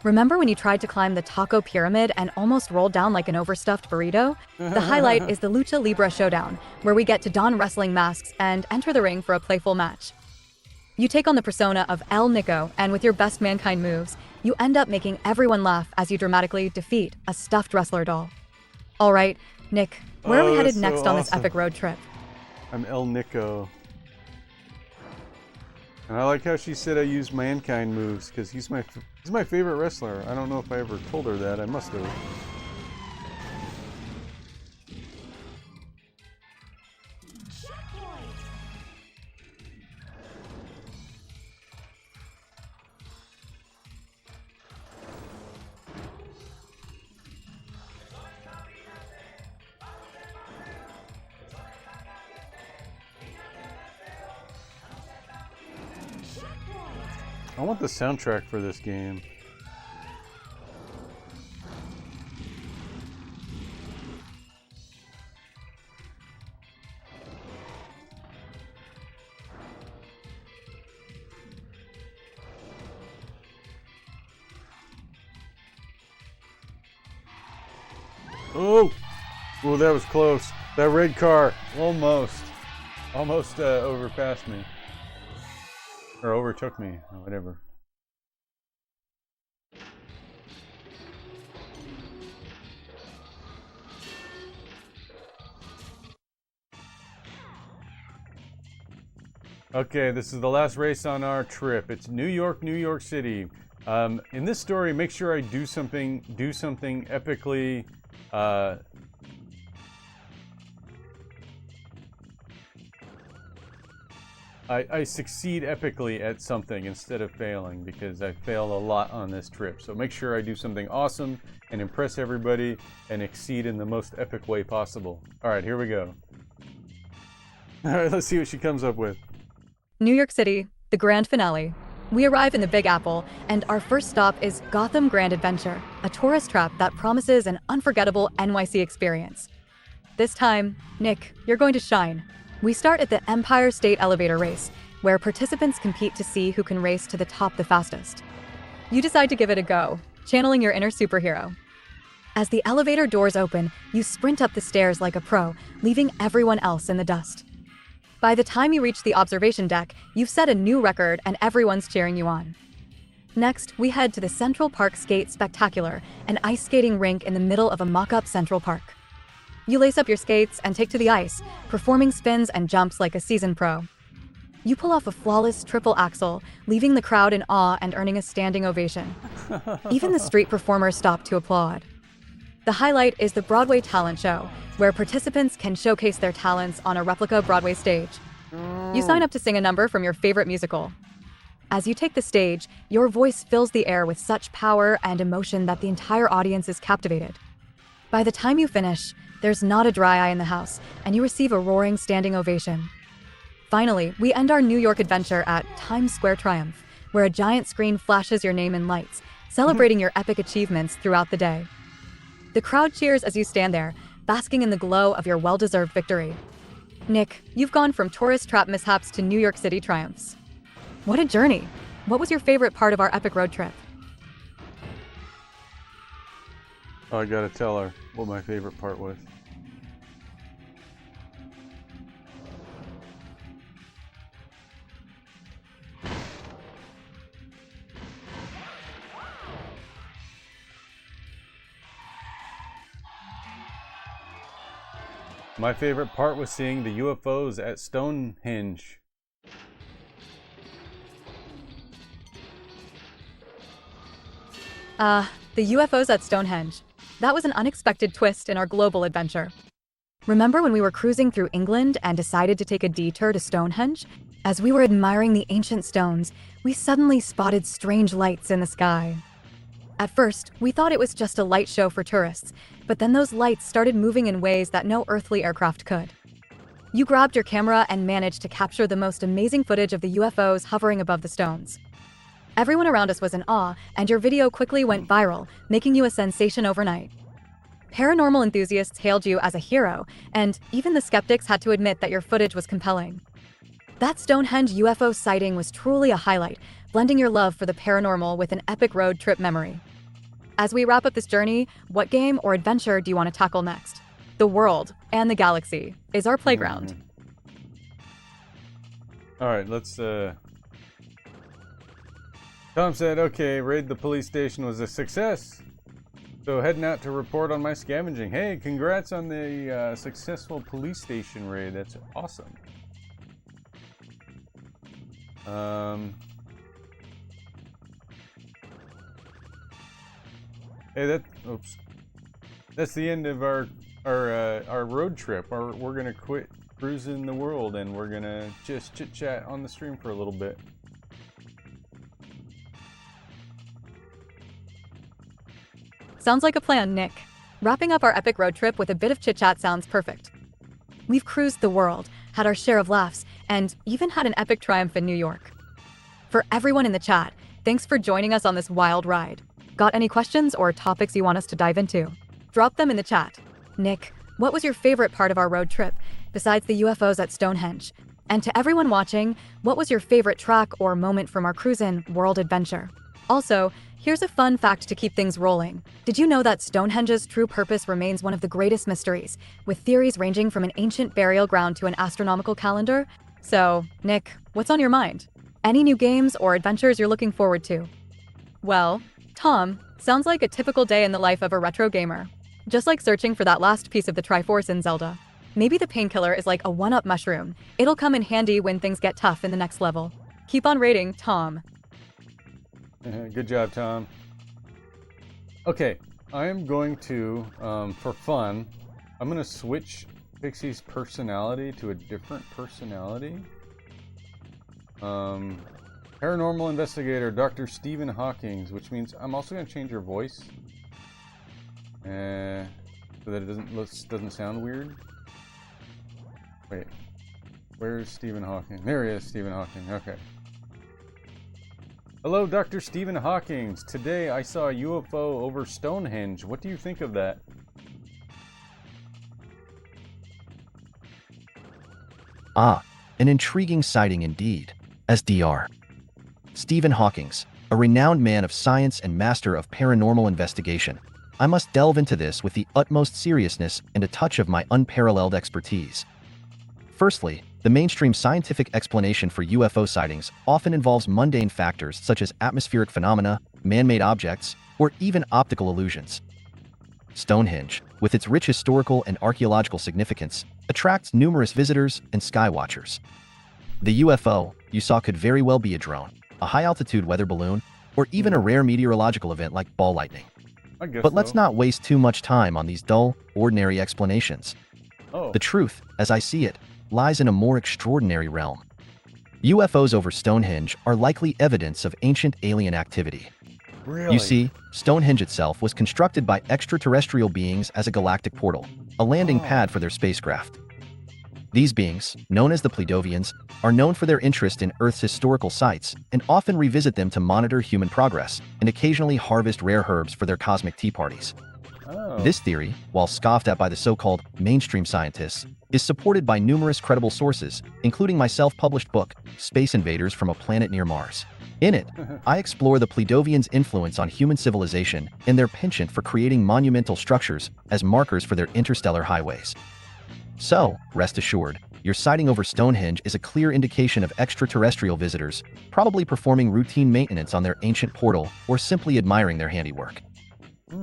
Remember when you tried to climb the taco pyramid and almost rolled down like an overstuffed burrito? The highlight is the Lucha Libre Showdown, where we get to don wrestling masks and enter the ring for a playful match. You take on the persona of El Nico, and with your best mankind moves, you end up making everyone laugh as you dramatically defeat a stuffed wrestler doll. Alright, Nick, where are we headed
that's so
next on this
awesome.
epic road trip?
I'm El Nico. And I like how she said I use mankind moves, because he's my favorite wrestler. I don't know if I ever told her that. I must have.
Checkpoint.
I want the soundtrack for this game. Oh! Oh, that was close. That red car almost overpassed me. Or overtook me, or whatever. Okay, this is the last race on our trip. It's New York, New York City. In this story, make sure I do something epically. I succeed epically at something instead of failing, because I fail a lot on this trip. So make sure I do something awesome and impress everybody and exceed in the most epic way possible. Alright, here we go. Alright, let's see what she comes up with.
New York City, the grand finale. We arrive in the Big Apple, and our first stop is Gotham Grand Adventure, a tourist trap that promises an unforgettable NYC experience. This time, Nick, you're going to shine. We start at the Empire State Elevator Race, where participants compete to see who can race to the top the fastest. You decide to give it a go, channeling your inner superhero. As the elevator doors open, you sprint up the stairs like a pro, leaving everyone else in the dust. By the time you reach the observation deck, you've set a new record and everyone's cheering you on. Next, we head to the Central Park Skate Spectacular, an ice skating rink in the middle of a mock-up Central Park. You lace up your skates and take to the ice, performing spins and jumps like a seasoned pro. You pull off a flawless triple axel, leaving the crowd in awe and earning a standing ovation. Even the street performers stop to applaud. The highlight is the Broadway Talent Show, where participants can showcase their talents on a replica Broadway stage. You sign up to sing a number from your favorite musical. As you take the stage, your voice fills the air with such power and emotion that the entire audience is captivated. By the time you finish, there's not a dry eye in the house, and you receive a roaring standing ovation. Finally, we end our New York adventure at Times Square Triumph, where a giant screen flashes your name in lights, celebrating your epic achievements throughout the day. The crowd cheers as you stand there, basking in the glow of your well-deserved victory. Nick, you've gone from tourist trap mishaps to New York City triumphs. What a journey! What was your favorite part of our epic road trip?
Oh, I gotta tell her what my favorite part was. My favorite part was seeing the UFOs at Stonehenge.
The UFOs at Stonehenge. That was an unexpected twist in our global adventure. Remember when we were cruising through England and decided to take a detour to Stonehenge? As we were admiring the ancient stones, we suddenly spotted strange lights in the sky. At first, we thought it was just a light show for tourists, but then those lights started moving in ways that no earthly aircraft could. You grabbed your camera and managed to capture the most amazing footage of the UFOs hovering above the stones. Everyone around us was in awe, and your video quickly went viral, making you a sensation overnight. Paranormal enthusiasts hailed you as a hero, and even the skeptics had to admit that your footage was compelling. That Stonehenge UFO sighting was truly a highlight, blending your love for the paranormal with an epic road trip memory. As we wrap up this journey, what game or adventure do you want to tackle next? The world and the galaxy is our playground.
Alright, let's Tom said, okay, raid the police station was a success. So heading out to report on my scavenging. Hey, congrats on the successful police station raid. That's awesome. Hey, oops. That's the end of our road trip. We're gonna quit cruising the world and we're gonna just chit chat on the stream for a little bit.
Sounds like a plan, Nick. Wrapping up our epic road trip with a bit of chit-chat sounds perfect. We've cruised the world, had our share of laughs, and even had an epic triumph in New York. For everyone in the chat, thanks for joining us on this wild ride. Got any questions or topics you want us to dive into? Drop them in the chat. Nick, what was your favorite part of our road trip, besides the UFOs at Stonehenge? And to everyone watching, what was your favorite track or moment from our Crusin world adventure? Also, here's a fun fact to keep things rolling. Did you know that Stonehenge's true purpose remains one of the greatest mysteries, with theories ranging from an ancient burial ground to an astronomical calendar? So, Nick, what's on your mind? Any new games or adventures you're looking forward to? Well, Tom, sounds like a typical day in the life of a retro gamer. Just like searching for that last piece of the Triforce in Zelda. Maybe the painkiller is like a one-up mushroom. It'll come in handy when things get tough in the next level. Keep on raiding, Tom.
Good job, Tom. Okay, I am going to, for fun, I'm going to switch Pixie's personality to a different personality. Paranormal investigator, Dr. Stephen Hawking, which means I'm also going to change her voice. So that it doesn't sound weird. Wait, where's Stephen Hawking? There he is, Stephen Hawking, okay. Hello, Dr. Stephen Hawking. Today I saw a UFO over Stonehenge. What do you think of that?
Ah, an intriguing sighting indeed. SDR. Stephen Hawking, a renowned man of science and master of paranormal investigation. I must delve into this with the utmost seriousness and a touch of my unparalleled expertise. Firstly, the mainstream scientific explanation for UFO sightings often involves mundane factors such as atmospheric phenomena, man-made objects, or even optical illusions. Stonehenge, with its rich historical and archaeological significance, attracts numerous visitors and skywatchers. The UFO you saw could very well be a drone, a high-altitude weather balloon, or even a rare meteorological event like ball lightning. But let's not waste too much time on these dull, ordinary explanations. The truth, as I see it, lies in a more extraordinary realm. UFOs over Stonehenge are likely evidence of ancient alien activity.
Really?
You see, Stonehenge itself was constructed by extraterrestrial beings as a galactic portal, a landing pad for their spacecraft. These beings, known as the Pledovians, are known for their interest in Earth's historical sites and often revisit them to monitor human progress and occasionally harvest rare herbs for their cosmic tea parties. This theory, while scoffed at by the so-called mainstream scientists, is supported by numerous credible sources, including my self-published book, Space Invaders from a Planet Near Mars. In it, I explore the Pledovians' influence on human civilization and their penchant for creating monumental structures as markers for their interstellar highways. So, rest assured, your sighting over Stonehenge is a clear indication of extraterrestrial visitors, probably performing routine maintenance on their ancient portal or simply admiring their handiwork.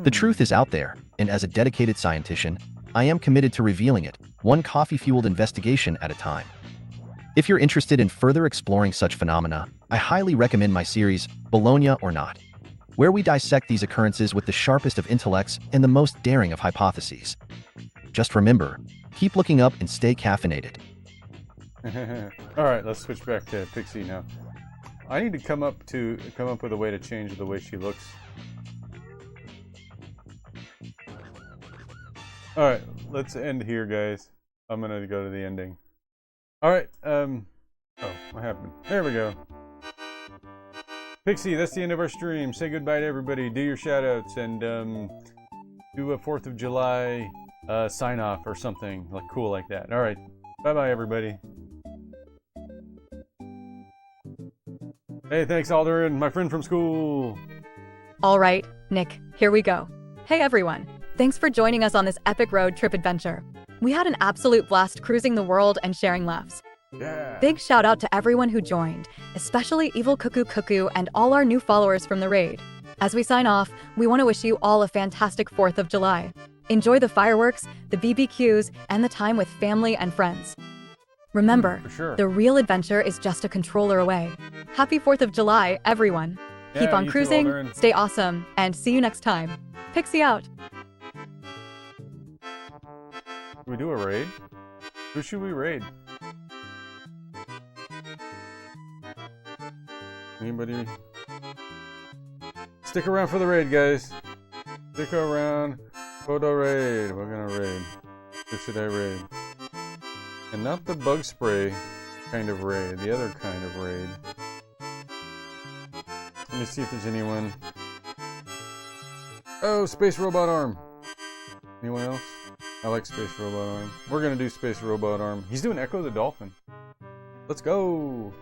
The truth is out there, and as a dedicated scientist, I am committed to revealing it, one coffee-fueled investigation at a time. If you're interested in further exploring such phenomena, I highly recommend my series, Bologna or Not, where we dissect these occurrences with the sharpest of intellects and the most daring of hypotheses. Just remember, keep looking up and stay caffeinated.
Alright, let's switch back to Pixie now. I need to come up with a way to change the way she looks. Alright, let's end here, guys. I'm gonna go to the ending. Alright, oh, what happened? There we go. Pixie, that's the end of our stream. Say goodbye to everybody, do your shoutouts, and do a 4th of July sign off or something like cool like that. Alright, bye-bye everybody. Hey, thanks Alderin, my friend from school.
All right, Nick, here we go. Hey everyone, thanks for joining us on this epic road trip adventure. We had an absolute blast cruising the world and sharing laughs.
Yeah.
Big shout out to everyone who joined, especially Evil Cuckoo Cuckoo and all our new followers from the raid. As we sign off, we want to wish you all a fantastic 4th of July. Enjoy the fireworks, the BBQs, and the time with family and friends. Remember,
For sure.
the real adventure is just a controller away. Happy 4th of July, everyone. Keep
Yeah,
on
you too,
cruising,
Alderin.
stay awesome, and see you next time. Pixie out.
Should we do a raid? Who should we raid? Anybody? Stick around for the raid, guys. Stick around for the raid. We're gonna raid. Who should I raid? And not the bug spray kind of raid, the other kind of raid. Let me see if there's anyone. Oh, Space Robot Arm. Anyone else? I like Space Robot Arm. We're gonna do Space Robot Arm. He's doing Echo the Dolphin. Let's go!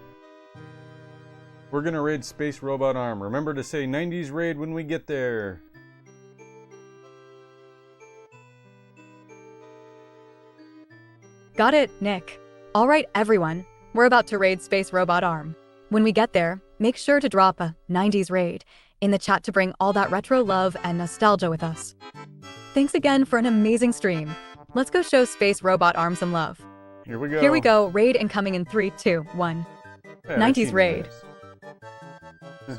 We're gonna raid Space Robot Arm. Remember to say 90s raid when we get there.
Got it, Nick. All right, everyone. We're about to raid Space Robot Arm. When we get there, make sure to drop a 90s raid in the chat to bring all that retro love and nostalgia with us. Thanks again for an amazing stream. Let's go show Space Robot Arm some love.
Here we go.
Here we go, raid incoming in 3, 2, 1.
Yeah,
90s
I've seen
raid.
those.